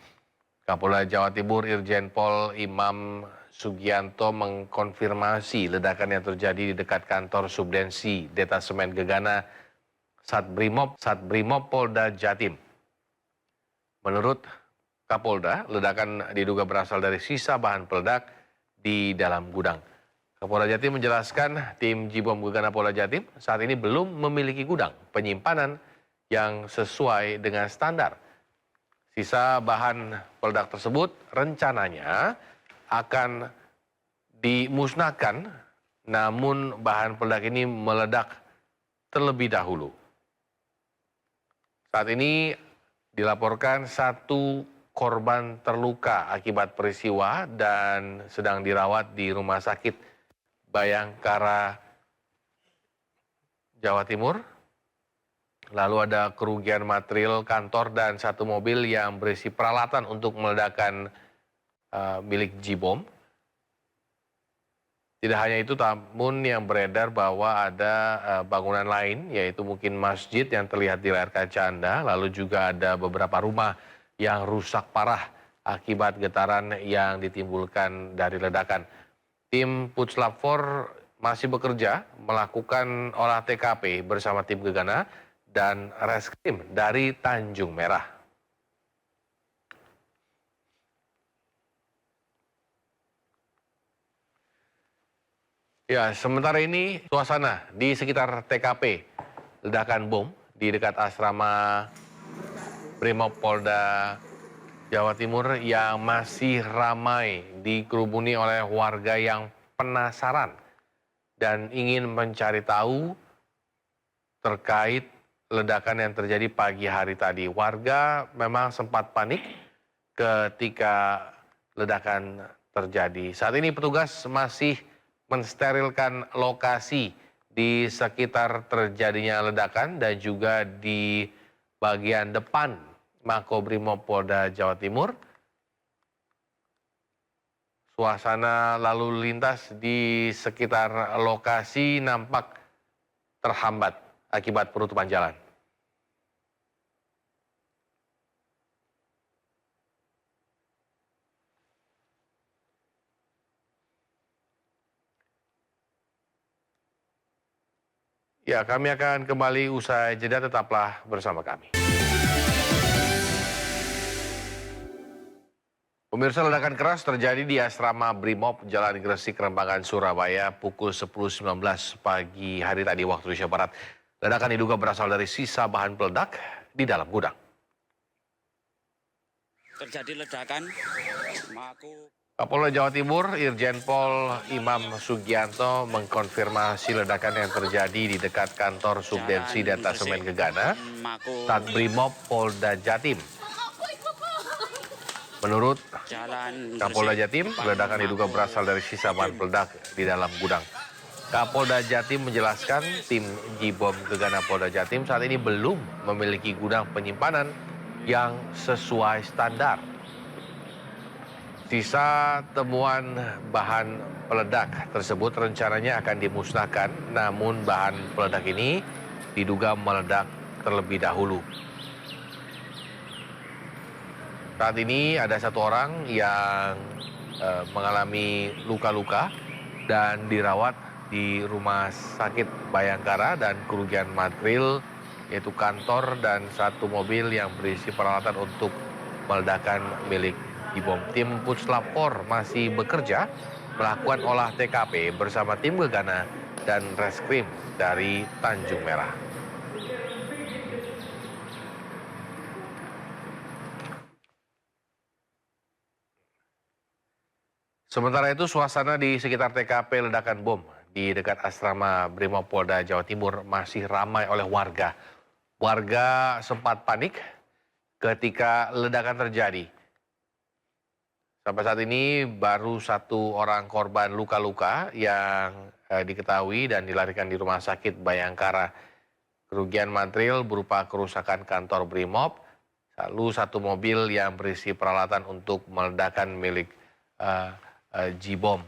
[SPEAKER 1] Kapolda Jawa Timur Irjen Pol Imam Sugianto mengkonfirmasi ledakan yang terjadi di dekat kantor Subdensi Detasemen Gegana Satbrimob Polda Jatim. Menurut Kapolda, ledakan diduga berasal dari sisa bahan peledak di dalam gudang. Kapolda Jatim menjelaskan tim Jibom Gegana Polda Jatim saat ini belum memiliki gudang penyimpanan yang sesuai dengan standar. Sisa bahan peledak tersebut rencananya akan dimusnahkan, namun bahan peledak ini meledak terlebih dahulu. Saat ini dilaporkan 1 korban terluka akibat peristiwa dan sedang dirawat di Rumah Sakit Bayangkara, Jawa Timur. Lalu ada kerugian material kantor dan 1 mobil yang berisi peralatan untuk meledakan milik Jibom. Tidak hanya itu, namun yang beredar bahwa ada bangunan lain, yaitu mungkin masjid yang terlihat di layar kaca Anda, lalu juga ada beberapa rumah yang rusak parah akibat getaran yang ditimbulkan dari ledakan. Tim Puslap 4 masih bekerja melakukan olah TKP bersama tim Gegana dan Reskrim dari Tanjung Merah. Ya, sementara ini suasana di sekitar TKP ledakan bom di dekat asrama Brimob Polda Jawa Timur yang masih ramai dikerumuni oleh warga yang penasaran dan ingin mencari tahu terkait ledakan yang terjadi pagi hari tadi. Warga memang sempat panik ketika ledakan terjadi. Saat ini petugas masih mensterilkan lokasi di sekitar terjadinya ledakan dan juga di bagian depan Makobrimob Polda Jawa Timur. Suasana lalu lintas di sekitar lokasi nampak terhambat akibat penutupan jalan. Ya, kami akan kembali usai jeda, tetaplah bersama kami. Pemirsa, ledakan keras terjadi di asrama Brimob Jalan Gresik, Kerembangan, Surabaya pukul 10.19 pagi hari tadi waktu Indonesia Barat. Ledakan diduga berasal dari sisa bahan peledak di dalam gudang.
[SPEAKER 2] Terjadi ledakan,
[SPEAKER 1] Kapolda Jawa Timur Irjen Pol Imam Sugianto mengkonfirmasi ledakan yang terjadi di dekat kantor Subdensi Detasemen Gegana Satbrimob Polda Jatim. Menurut Kapolda Jatim, ledakan diduga berasal dari sisa bahan peledak di dalam gudang. Kapolda Jatim menjelaskan tim Jibom Gegana Polda Jatim saat ini belum memiliki gudang penyimpanan yang sesuai standar. Sisa temuan bahan peledak tersebut rencananya akan dimusnahkan, namun bahan peledak ini diduga meledak terlebih dahulu. Saat ini ada 1 orang yang mengalami luka-luka dan dirawat di Rumah Sakit Bayangkara, dan kerugian material yaitu kantor dan 1 mobil yang berisi peralatan untuk meledakan milik Jibom. Tim Puslap 4 masih bekerja melakukan olah TKP bersama tim Gegana dan Reskrim dari Tanjung Merah. Sementara itu, suasana di sekitar TKP ledakan bom di dekat asrama Brimopolda Jawa Timur masih ramai oleh warga. Warga sempat panik ketika ledakan terjadi. Sampai saat ini baru 1 orang korban luka-luka yang diketahui dan dilarikan di Rumah Sakit Bayangkara. Kerugian material berupa kerusakan kantor Brimob, lalu 1 mobil yang berisi peralatan untuk meledakan milik J-bom.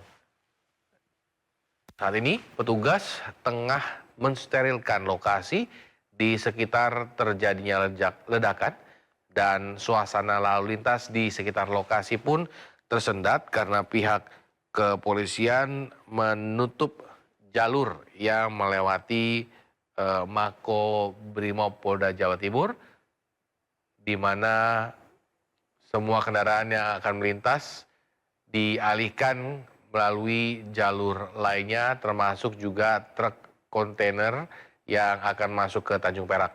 [SPEAKER 1] Saat ini petugas tengah mensterilkan lokasi di sekitar terjadinya ledakan dan suasana lalu lintas di sekitar lokasi pun tersendat karena pihak kepolisian menutup jalur yang melewati Mako Brimob Polda Jawa Timur, di mana semua kendaraan yang akan melintas dialihkan melalui jalur lainnya, termasuk juga truk kontainer yang akan masuk ke Tanjung Perak.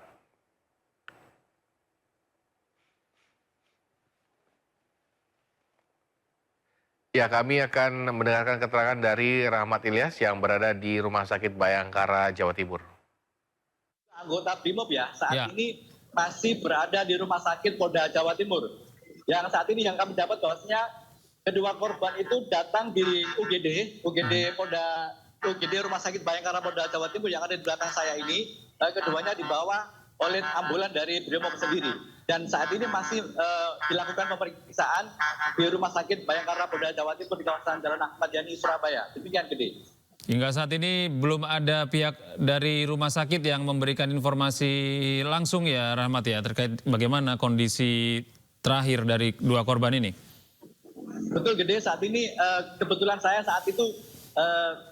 [SPEAKER 1] Ya, kami akan mendengarkan keterangan dari Rahmat Ilyas yang berada di Rumah Sakit Bayangkara, Jawa Timur.
[SPEAKER 10] Anggota Brimob saat ini masih berada di Rumah Sakit Polda Jawa Timur. Yang saat ini yang kami dapat bahwasanya kedua korban itu datang di UGD Rumah Sakit Bayangkara Polda Jawa Timur yang ada di belakang saya ini. Keduanya dibawa oleh ambulan dari Brimob sendiri. Dan saat ini masih dilakukan pemeriksaan di Rumah Sakit Bayangkara Polda Jawa Timur di kawasan Jalan Ahmad Yani, Surabaya. Demikian, Gede.
[SPEAKER 4] Hingga saat ini belum ada pihak dari rumah sakit yang memberikan informasi langsung ya, Rahmat ya, terkait bagaimana kondisi terakhir dari 2 korban ini.
[SPEAKER 10] Betul, Gede. Saat ini kebetulan saya saat itu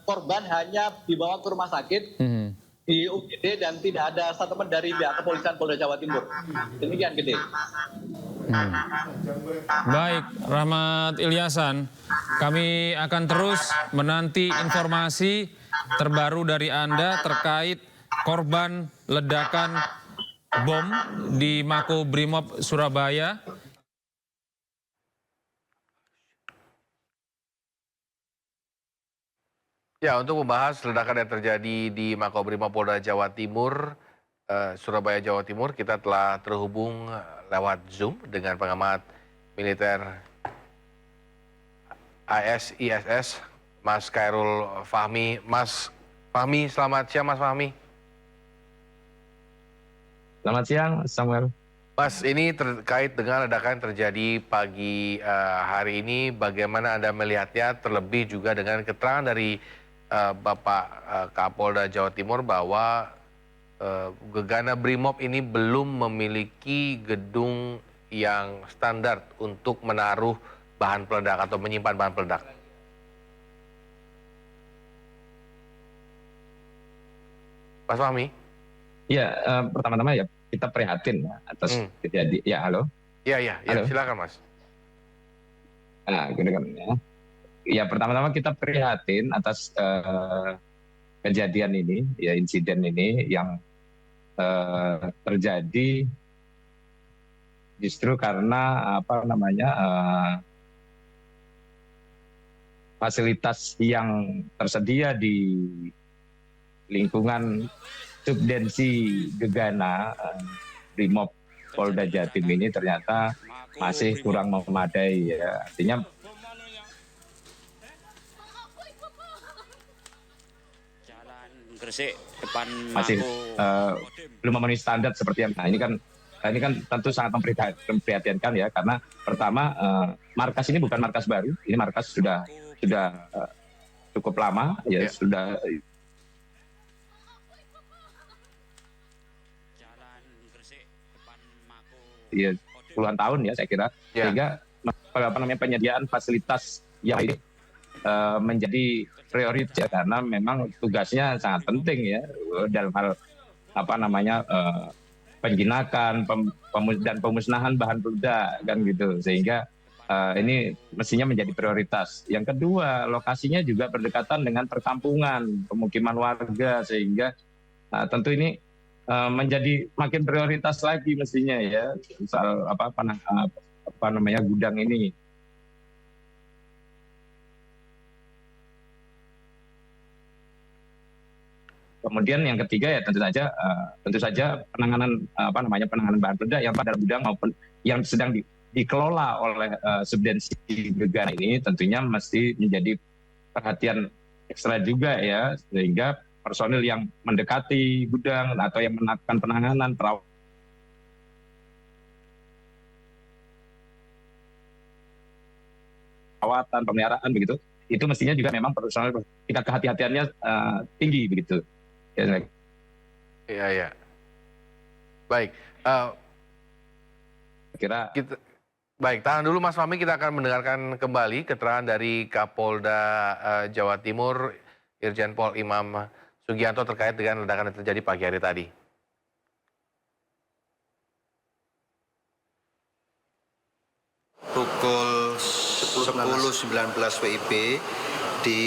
[SPEAKER 10] korban hanya dibawa ke rumah sakit di UGD dan tidak ada statement dari pihak kepolisian Polda Jawa Timur. Demikian, Gede.
[SPEAKER 4] Baik, Rahmat Ilyasan, kami akan terus menanti informasi terbaru dari Anda terkait korban ledakan bom di Mako Brimob Surabaya.
[SPEAKER 1] Ya, untuk membahas ledakan yang terjadi di Makobrimob Polda Jawa Timur, Surabaya, Jawa Timur, kita telah terhubung lewat Zoom dengan pengamat militer ASISS, Mas Khairul Fahmi. Mas Fahmi, selamat siang Mas Fahmi.
[SPEAKER 11] Selamat siang, Samuel.
[SPEAKER 1] Mas, ini terkait dengan ledakan yang terjadi pagi hari ini, bagaimana Anda melihatnya, terlebih juga dengan keterangan dari Bapak Kapolda Jawa Timur bahwa Gegana Brimob ini belum memiliki gedung yang standar untuk menaruh bahan peledak atau menyimpan bahan peledak. Mas Fahmi?
[SPEAKER 11] Ya, pertama-tama ya kita prihatin atas kejadian. Ya, halo?
[SPEAKER 1] Iya, silakan Mas.
[SPEAKER 11] Nah, gini kan ya. Ya, pertama-tama kita prihatin atas kejadian ini, ya insiden ini yang terjadi justru karena fasilitas yang tersedia di lingkungan subdensi Gegana Brimob Polda Jatim ini ternyata masih kurang memadai ya. Artinya
[SPEAKER 2] Gresik depan
[SPEAKER 11] masih belum memenuhi standar seperti yang ini kan tentu sangat memprihatinkan ya, karena pertama markas ini bukan markas baru, ini markas sudah cukup lama ya. Sudah ya, puluhan tahun ya saya kira, sehingga penyediaan fasilitas yang ini menjadi prioritas ya, karena memang tugasnya sangat penting ya dalam hal penjinakan dan pemusnahan bahan peledak kan gitu, sehingga ini mestinya menjadi prioritas. Yang kedua, lokasinya juga berdekatan dengan perkampungan, pemukiman warga, sehingga tentu ini menjadi makin prioritas lagi mestinya ya soal gudang ini. Kemudian yang ketiga ya tentu saja penanganan penanganan bahan peledak yang pada gudang maupun yang sedang dikelola oleh Subdensi Gegana ini tentunya mesti menjadi perhatian ekstra juga ya, sehingga personil yang mendekati gudang atau yang melakukan penanganan perawatan, pemeliharaan begitu, itu mestinya juga memang personil tingkat kehati-hatiannya tinggi begitu.
[SPEAKER 1] Iya. Baik. Baik, tahan dulu Mas Fahmi, kita akan mendengarkan kembali keterangan dari Kapolda Jawa Timur Irjen Pol Imam Sugianto terkait dengan ledakan yang terjadi pagi hari tadi.
[SPEAKER 6] Pukul 10.19 WIB di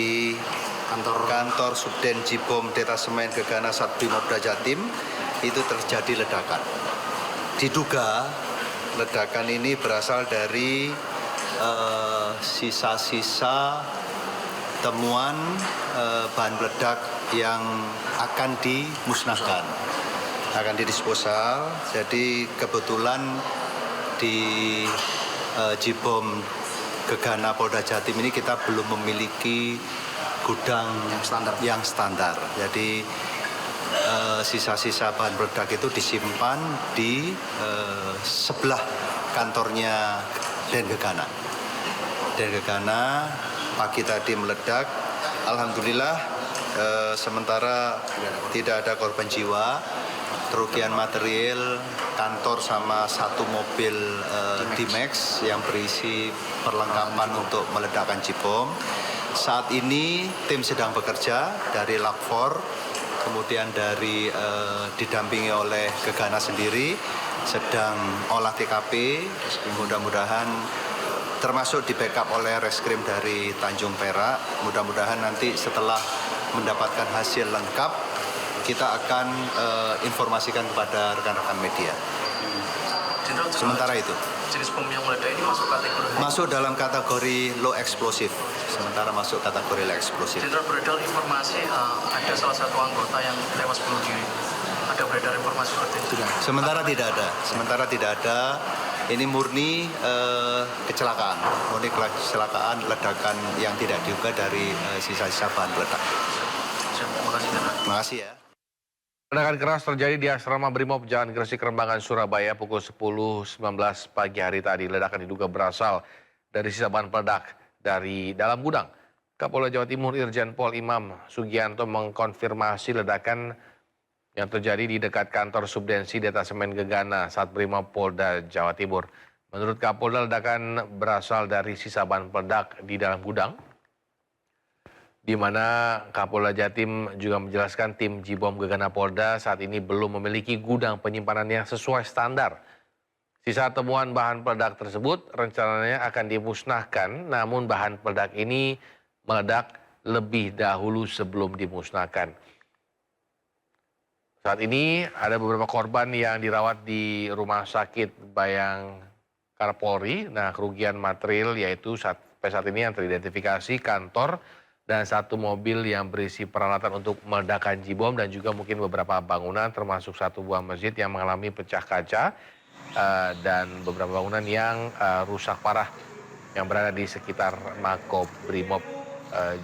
[SPEAKER 6] kantor Subden Jibom Detasemen Gegana Satbrimopda Jatim itu terjadi ledakan. Diduga ledakan ini berasal dari sisa-sisa temuan bahan peledak yang akan dimusnahkan, akan didisposal. Jadi kebetulan di Jibom Gegana Polda Jatim ini kita belum memiliki gudang yang standar. Jadi sisa-sisa bahan peledak itu disimpan di sebelah kantornya Den Gegana. Den Gegana pagi tadi meledak. Alhamdulillah sementara tidak ada korban jiwa. Kerugian material kantor sama satu mobil D-Max yang berisi perlengkapan untuk meledakkan Jibom. Saat ini tim sedang bekerja dari Lab4, kemudian dari didampingi oleh Gegana sendiri sedang olah TKP, mudah-mudahan termasuk di backup oleh reskrim dari Tanjung Perak. Mudah-mudahan nanti setelah mendapatkan hasil lengkap kita akan informasikan kepada rekan-rekan media. Sementara itu
[SPEAKER 7] jenis bom yang meledak ini masuk
[SPEAKER 6] dalam kategori low explosive. Sementara masuk kategori low explosive.
[SPEAKER 7] Jenderal, beredar informasi ada salah satu anggota yang tewas bunuh diri. Ada beredar informasi seperti itu?
[SPEAKER 6] Sementara tidak ada. Ini murni kecelakaan, ledakan yang tidak diduga dari sisa-sisa bahan peledak. Terima kasih ya.
[SPEAKER 1] Ledakan keras terjadi di asrama Brimob Jalan Gresik Rembangan, Surabaya pukul 10.19 pagi hari tadi. Ledakan diduga berasal dari sisa bahan peledak dari dalam gudang. Kapolda Jawa Timur Irjen Pol Imam Sugianto mengkonfirmasi ledakan yang terjadi di dekat kantor Subdensi Detasemen Gegana Satbrimob Polda Jawa Timur. Menurut Kapolda, ledakan berasal dari sisa bahan peledak di dalam gudang, di mana Kapolda Jatim juga menjelaskan tim Jibom Gegana Polda saat ini belum memiliki gudang penyimpanan yang sesuai standar. Sisa temuan bahan peledak tersebut rencananya akan dimusnahkan, namun bahan peledak ini meledak lebih dahulu sebelum dimusnahkan. Saat ini ada beberapa korban yang dirawat di Rumah Sakit Bayangkara Polri. Nah, kerugian material yaitu sampai saat ini yang teridentifikasi kantor dan satu mobil yang berisi peralatan untuk meledakan Jibom dan juga mungkin beberapa bangunan termasuk satu buah masjid yang mengalami pecah kaca dan beberapa bangunan yang rusak parah yang berada di sekitar Makobrimob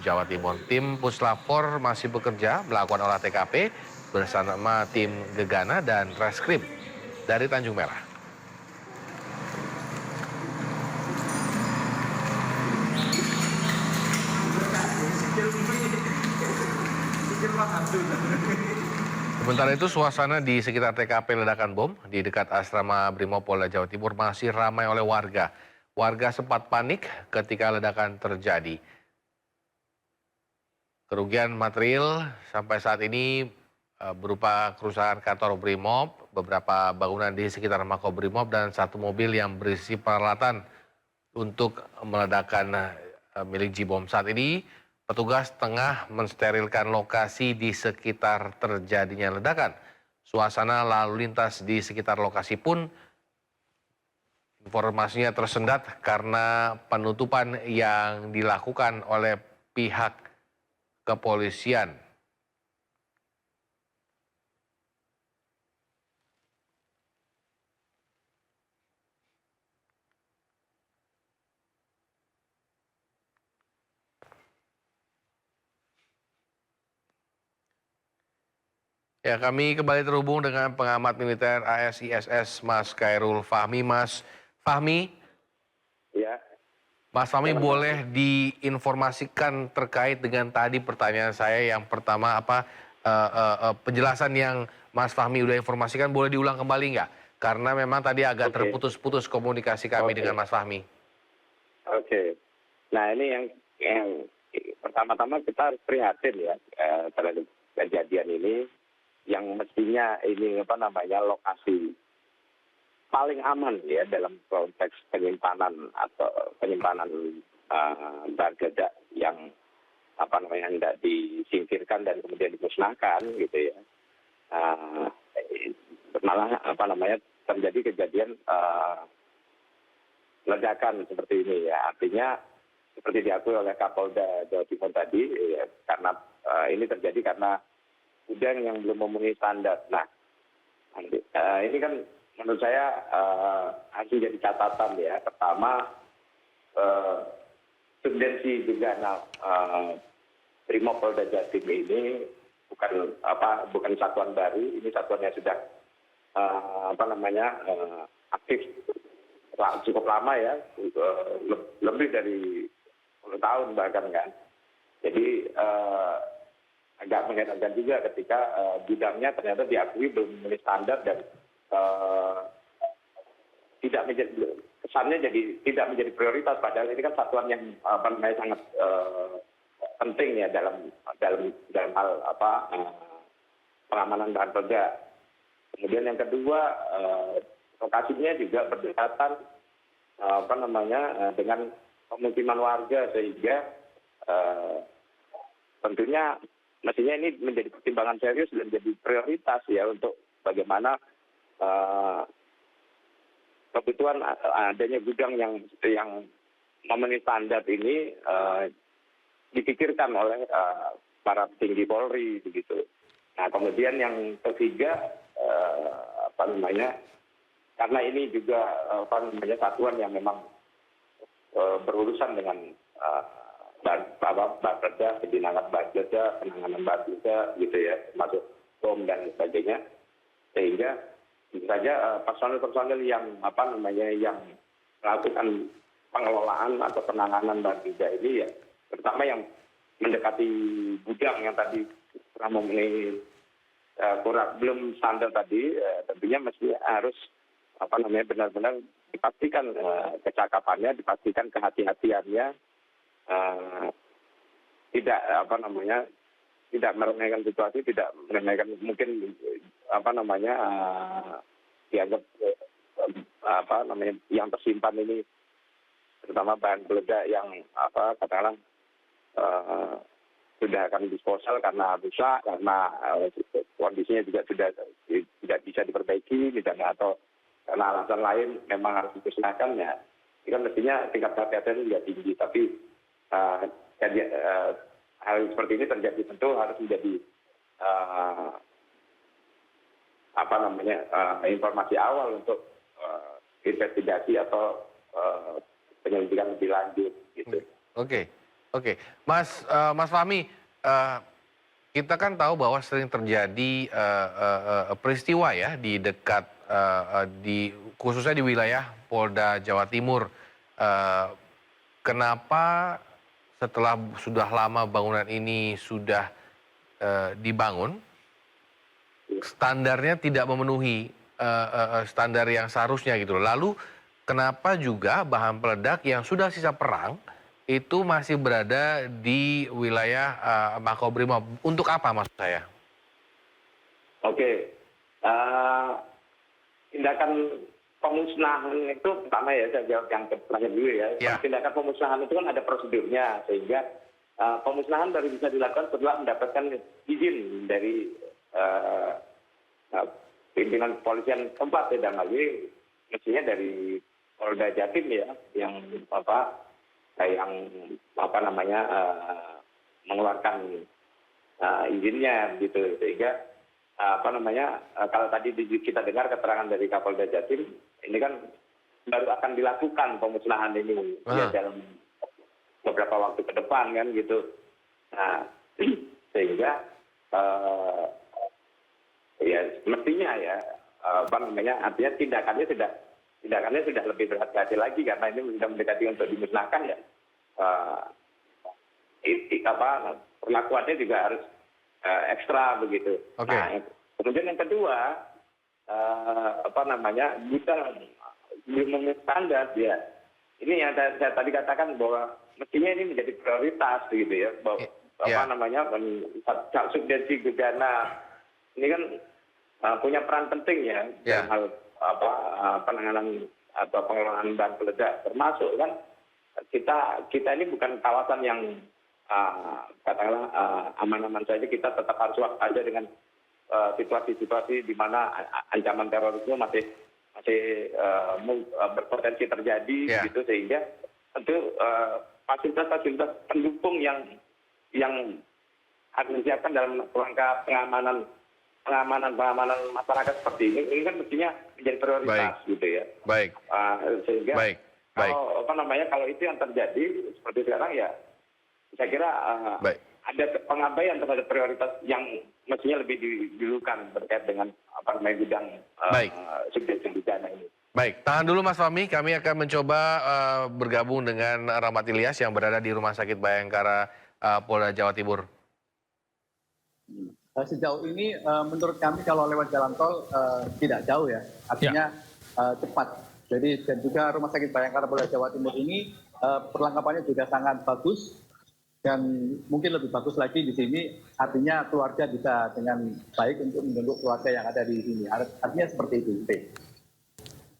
[SPEAKER 1] Jawa Timur. Tim Puslap4 masih bekerja melakukan olah TKP bersama tim Gegana dan Reskrim dari Tanjung Merah. Sementara itu suasana di sekitar TKP ledakan bom di dekat asrama Brimob Polda Jawa Timur masih ramai oleh warga. Warga sempat panik ketika ledakan terjadi. Kerugian material sampai saat ini berupa kerusakan kantor Brimob, beberapa bangunan di sekitar Makobrimob dan satu mobil yang berisi peralatan untuk meledakkan milik Jibom. Saat ini petugas tengah mensterilkan lokasi di sekitar terjadinya ledakan. Suasana lalu lintas di sekitar lokasi pun informasinya tersendat karena penutupan yang dilakukan oleh pihak kepolisian. Ya, kami kembali terhubung dengan pengamat militer ASISS Mas Khairul Fahmi. Mas Fahmi,
[SPEAKER 12] Ya,
[SPEAKER 1] Mas Fahmi boleh diinformasikan terkait dengan tadi pertanyaan saya yang pertama penjelasan yang Mas Fahmi udah informasikan boleh diulang kembali nggak? Karena memang tadi agak terputus-putus komunikasi kami dengan Mas Fahmi.
[SPEAKER 12] Oke. Nah ini yang pertama-tama kita harus prihatin ya terhadap kejadian ini, yang mestinya ini lokasi paling aman ya dalam konteks penyimpanan bahan peledak yang hendak disingkirkan dan kemudian dimusnahkan gitu ya. Malah terjadi kejadian ledakan seperti ini ya. Artinya seperti diakui oleh Kapolda Jawa Timur tadi ya, karena ini terjadi karena gudang yang belum memenuhi standar. Nah, ini kan menurut saya harus jadi catatan ya. Pertama, subdensi Gegana Brimob Polda Jatim ini bukan satuan baru, ini satuan yang sudah aktif cukup lama ya, lebih dari 10 tahun bahkan kan. Jadi agak mengherankan juga ketika bidangnya ternyata diakui belum memenuhi standar dan kesannya jadi tidak menjadi prioritas, padahal ini kan satuan yang sangat penting ya dalam hal pengamanan bahan peledak. Kemudian yang kedua, lokasinya juga berdekatan dengan pemukiman warga, sehingga tentunya mestinya ini menjadi pertimbangan serius dan jadi prioritas ya untuk bagaimana kebutuhan adanya gudang yang memenuhi standar ini dipikirkan oleh para petinggi Polri begitu. Nah kemudian yang ketiga karena ini juga satuan yang memang berurusan dengan bahan peledak, penanganan bahan peledak gitu ya, termasuk bom dan sebagainya, sehingga bisa saja personel-personel yang yang melakukan pengelolaan atau penanganan bahan peledak ini ya, terutama yang mendekati gudang yang tadi memenuhi belum standar tadi, tentunya mesti harus benar-benar dipastikan kecakapannya, dipastikan kehati-hatiannya, tidak meremehkan situasi, tidak meremehkan mungkin dianggap yang tersimpan ini, terutama bahan peledak yang katakanlah sudah akan disposal karena rusak, karena kondisinya juga sudah tidak bisa diperbaiki misalnya, atau karena alasan lain memang harus dimusnahkan ya. Ini kan mestinya tingkat kehati-hatian juga tinggi, tapi hal seperti ini terjadi tentu harus menjadi informasi awal untuk investigasi atau penyelidikan lebih lanjut gitu.
[SPEAKER 1] Oke. Mas Fahmi, kita kan tahu bahwa sering terjadi peristiwa ya di dekat khususnya di wilayah Polda Jawa Timur. Kenapa setelah sudah lama bangunan ini sudah dibangun, standarnya tidak memenuhi standar yang seharusnya gitu. Lalu kenapa juga bahan peledak yang sudah sisa perang itu masih berada di wilayah Makobrimob? Untuk apa maksud saya?
[SPEAKER 12] Oke. Tindakan pemusnahan itu pertama ya, saya jawab yang terakhir dulu ya. Tindakan pemusnahan itu kan ada prosedurnya, sehingga pemusnahan baru bisa dilakukan setelah mendapatkan izin dari pimpinan kepolisian tempat ya, dan lagi mestinya dari Polda Jatim ya, yang mengeluarkan izinnya gitu, sehingga kalau tadi kita dengar keterangan dari Kapolda Jatim, ini kan baru akan dilakukan pemusnahan ini ya, dalam beberapa waktu ke depan kan gitu. Nah, sehingga ya mestinya ya artinya tindakannya sudah lebih berhati-hati lagi karena ini sudah mendekati untuk dimusnahkan ya. Perlakuannya juga harus ekstra begitu.
[SPEAKER 1] Oke.
[SPEAKER 12] Nah, kemudian yang kedua gudang belum memenuhi standar ya. Ini yang saya tadi katakan bahwa mestinya ini menjadi prioritas gitu ya. Subdensi Gegana ini kan punya peran penting ya dalam hal penanganan atau pengelolaan bahan peledak, termasuk kan kita ini bukan kawasan yang katakanlah aman-aman saja, kita tetap harus waspada dengan situasi-situasi di mana ancaman terorisme masih berpotensi terjadi gitu, sehingga tentu fasilitas-fasilitas pendukung yang harus disiapkan dalam rangka pengamanan masyarakat seperti ini kan mestinya menjadi prioritas gitu ya.
[SPEAKER 1] Baik.
[SPEAKER 12] Sehingga kalau itu yang terjadi seperti sekarang ya, saya kira ada pengabaian terhadap prioritas yang mestinya lebih didulukan terkait dengan gudang subdensi Gegana ini.
[SPEAKER 1] Baik, tahan dulu Mas Fahmi, kami akan mencoba bergabung dengan Rahmat Ilyas yang berada di Rumah Sakit Bayangkara Polda Jawa Timur.
[SPEAKER 10] Sejauh ini menurut kami kalau lewat jalan tol tidak jauh ya, artinya cepat. Jadi dan juga Rumah Sakit Bayangkara Polda Jawa Timur ini perlengkapannya juga sangat bagus dan mungkin lebih bagus lagi di sini, artinya keluarga bisa dengan baik untuk menjenguk keluarga yang ada di sini. Artinya seperti itu.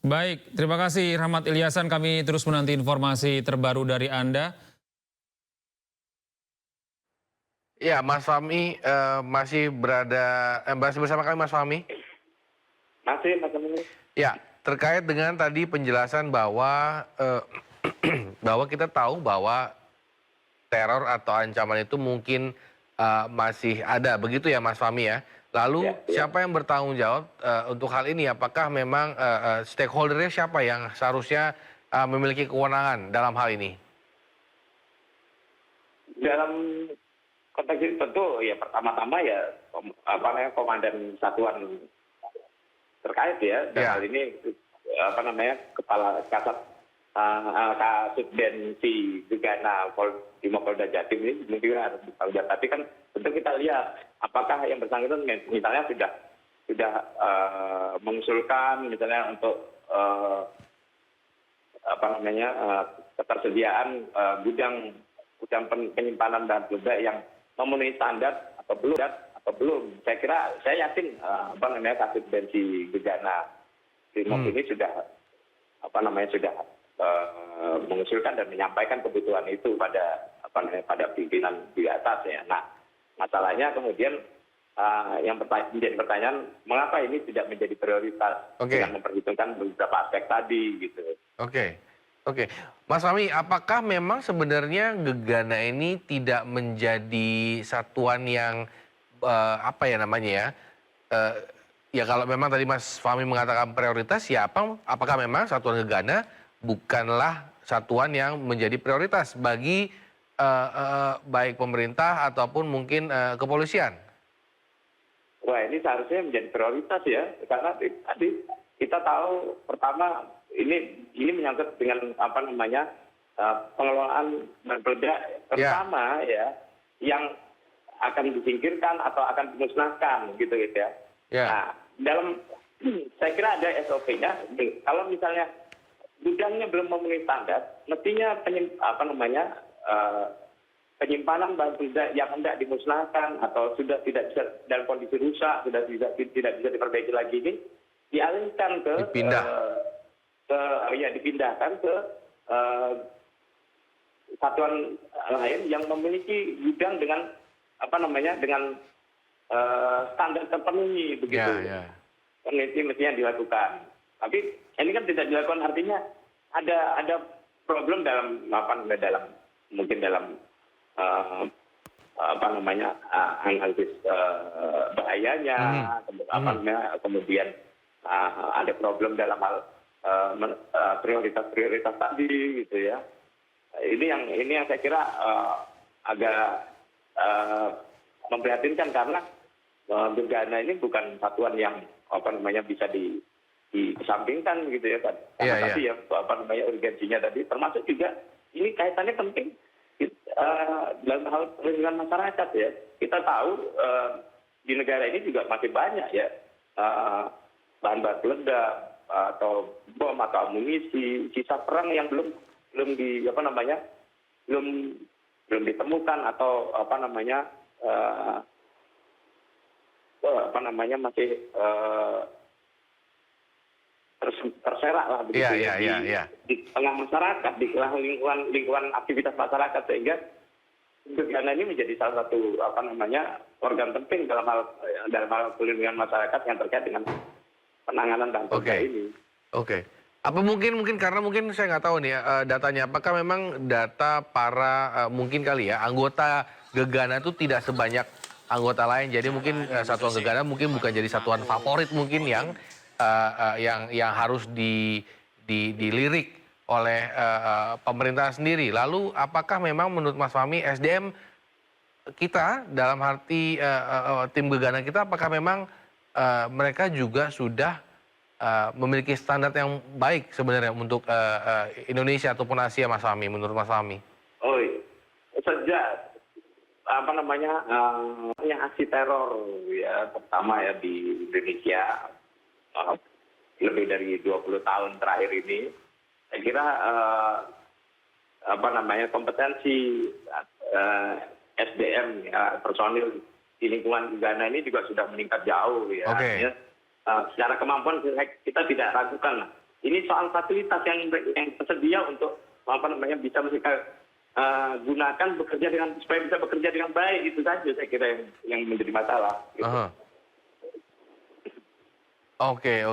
[SPEAKER 4] Baik, terima kasih Rahmat Ilyasan, kami terus menanti informasi terbaru dari Anda.
[SPEAKER 1] Ya, Mas Fahmi masih bersama kami, Mas Fahmi?
[SPEAKER 12] Masih, Mas Fahmi.
[SPEAKER 1] Ya, terkait dengan tadi penjelasan bahwa bahwa kita tahu bahwa teror atau ancaman itu mungkin masih ada, begitu ya Mas Fahmi ya? Lalu siapa yang bertanggung jawab untuk hal ini? Apakah memang stakeholdernya siapa yang seharusnya memiliki kewenangan dalam hal ini?
[SPEAKER 12] Dalam konteks ini tentu ya pertama-tama ya komandan satuan terkait ya. Dan hal ini kepala Kasat Subdensi Gegana Polda Jatim ini mungkin harus bertanggung jawab. Tapi kan tentu kita lihat apakah yang bersangkutan misalnya sudah mengusulkan misalnya untuk ketersediaan gudang penyimpanan bahan peledak yang memenuhi standar atau belum. Saya yakin Kasat Subdensi Gegana ini sudah mengusulkan dan menyampaikan kebutuhan itu pada pimpinan di atas ya. Nah, masalahnya kemudian yang menjadi pertanyaan, mengapa ini tidak menjadi prioritas dengan memperhitungkan beberapa aspek tadi gitu.
[SPEAKER 1] Oke. Mas Fahmi, apakah memang sebenarnya Gegana ini tidak menjadi satuan yang ya kalau memang tadi Mas Fahmi mengatakan prioritas, ya apakah memang satuan Gegana bukanlah satuan yang menjadi prioritas bagi baik pemerintah ataupun mungkin kepolisian?
[SPEAKER 12] Wah, ini seharusnya menjadi prioritas ya, karena tadi kita tahu pertama ini menyangkut dengan pengelolaan bahan peledak pertama ya yang akan disingkirkan atau akan dimusnahkan gitu ya. Nah, saya kira ada SOP-nya. Kalau misalnya gudangnya belum memenuhi standar, mestinya penyimpanan bahan peledak yang hendak dimusnahkan atau sudah tidak bisa dalam kondisi rusak, sudah tidak bisa diperbaiki lagi ini dialihkan dipindahkan ke satuan lain yang memiliki gudang dengan standar terpenuhi begitu. Ini mestinya dilakukan. Tapi ini kan tidak dilakukan, artinya ada problem dalam analisis bahayanya, kemudian ada problem dalam hal prioritas tadi gitu ya. Ini yang saya kira agak memprihatinkan karena gegana ini bukan satuan yang bisa dikesampingkan gitu ya, karena tadi ya urgensinya tadi, termasuk juga ini kaitannya penting dalam hal perlindungan masyarakat ya. Kita tahu di negara ini juga masih banyak ya bahan-bahan peledak atau bom atau amunisi sisa perang yang belum ditemukan atau masih terserak lah begitu di tengah masyarakat, di lingkungan aktivitas masyarakat, sehingga gegana ini menjadi salah satu organ penting dalam hal perlindungan masyarakat yang terkait dengan penanganan bahan peledak ini.
[SPEAKER 1] Oke. Apa mungkin karena mungkin saya nggak tahu nih datanya, apakah memang data para mungkin kali ya anggota gegana itu tidak sebanyak anggota lain, jadi mungkin satuan gegana mungkin bukan jadi satuan favorit mungkin yang harus dilirik oleh pemerintah sendiri. Lalu apakah memang menurut Mas Fahmi SDM kita dalam arti tim gegana kita, apakah memang mereka juga sudah memiliki standar yang baik sebenarnya untuk Indonesia ataupun Asia, Mas Fahmi, menurut Mas Fahmi?
[SPEAKER 12] Oh iya. Sejak aksi teror ya pertama ya di Indonesia lebih dari 20 tahun terakhir ini, saya kira kompetensi SDM ya, personil di lingkungan gegana ini juga sudah meningkat jauh ya. Artinya, secara kemampuan kita tidak ragukan lah. Ini soal fasilitas yang tersedia untuk bisa mereka gunakan supaya bisa bekerja dengan baik, itu saja saya kira yang menjadi masalah. Gitu.
[SPEAKER 1] Oke.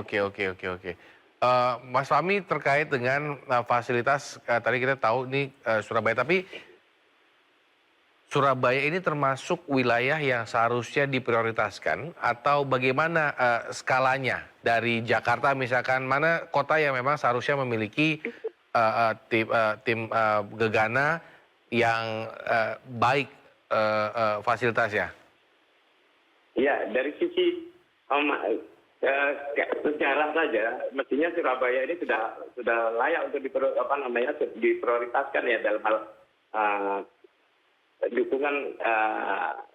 [SPEAKER 1] Mas Fahmi, terkait dengan fasilitas, tadi kita tahu ini Surabaya, tapi Surabaya ini termasuk wilayah yang seharusnya diprioritaskan atau bagaimana skalanya dari Jakarta misalkan, mana kota yang memang seharusnya memiliki tim gegana yang baik fasilitasnya? Ya, dari sisi sejarah saja, mestinya Surabaya ini sudah layak untuk diprioritaskan ya dalam hal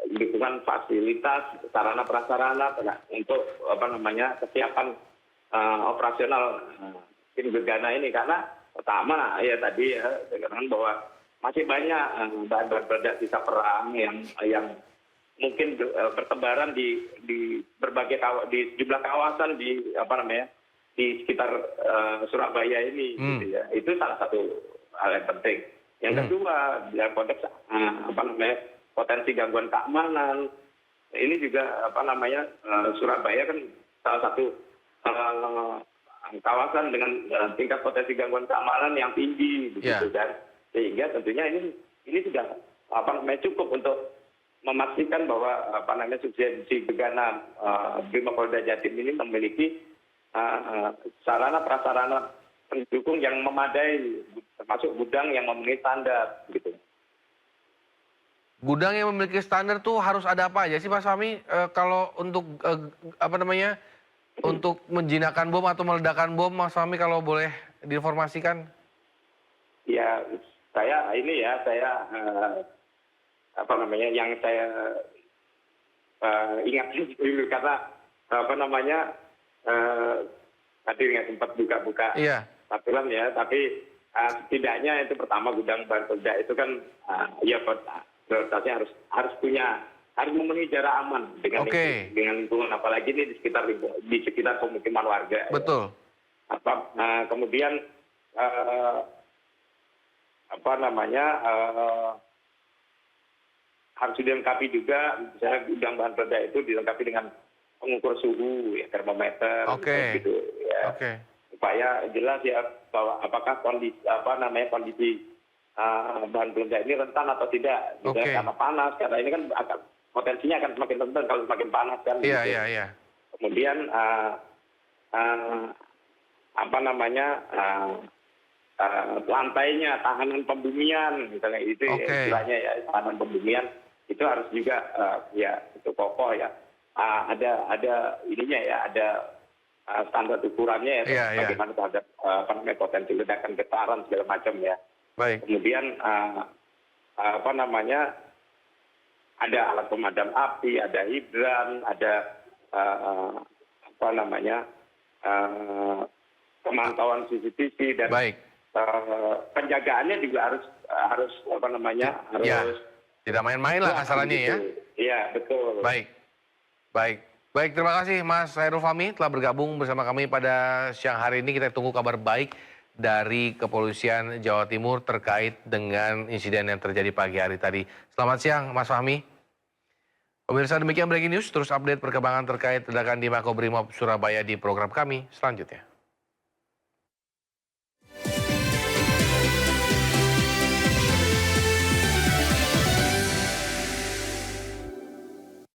[SPEAKER 1] dukungan fasilitas, sarana prasarana untuk kesiapan operasional tim gegana ini, karena pertama ya tadi ya saya katakan bahwa masih banyak bahan-bahan peledak sisa perang yang mungkin bertebaran di berbagai di sejumlah kawasan di sekitar Surabaya ini gitu ya. Itu salah satu hal yang penting. Yang kedua, dalam konteks potensi gangguan keamanan, ini juga Surabaya kan salah satu kawasan dengan tingkat potensi gangguan keamanan yang tinggi, begitu kan. Sehingga tentunya ini sudah cukup untuk memastikan bahwa subsidi gegana Brimopolda Jatim ini memiliki sarana prasarana pendukung yang memadai, termasuk gudang yang memenuhi standar, gitu. Gudang yang memiliki standar tuh harus ada apa aja sih, Mas Fahmi? Kalau untuk untuk menjinakkan bom atau meledakan bom, Mas Fahmi, kalau boleh diinformasikan? Ya, saya yang saya ingat dulu karena tadi nggak sempat buka-buka aturan ya, tapi setidaknya itu pertama gudang bahan peledak itu kan prioritasnya harus memenuhi jarak aman dengan lingkungan, apalagi ini di sekitar pemukiman warga. Betul. Ya. Kemudian harus dilengkapi juga, misalnya gudang bahan peledak itu dilengkapi dengan pengukur suhu, ya, termometer, gitu ya. Supaya jelas ya bahwa apakah kondisi bahan peledak ini rentan atau tidak, karena panas, karena ini kan potensinya akan semakin rentan kalau semakin panas kan. Iya. Kemudian lantainya, tahanan pembumian, misalnya itu istilahnya ya, tahanan pembumian itu harus juga ya itu kokoh ya.
[SPEAKER 12] ada ininya ya, ada standar ukurannya ya, bagaimana terhadap potensi ledakan, getaran segala macam ya.
[SPEAKER 1] Baik.
[SPEAKER 12] Kemudian ada alat pemadam api, ada hidran, ada pemantauan CCTV dan penjagaannya juga harus
[SPEAKER 1] tidak main-main lah kasarannya ya.
[SPEAKER 12] Iya, betul.
[SPEAKER 1] Baik, terima kasih Mas Hairul Fahmi telah bergabung bersama kami pada siang hari ini. Kita tunggu kabar baik dari Kepolisian Jawa Timur terkait dengan insiden yang terjadi pagi hari tadi. Selamat siang Mas Fahmi. Pemirsa, demikian breaking news. Terus update perkembangan terkait ledakan di Makobrimob Surabaya di program kami selanjutnya.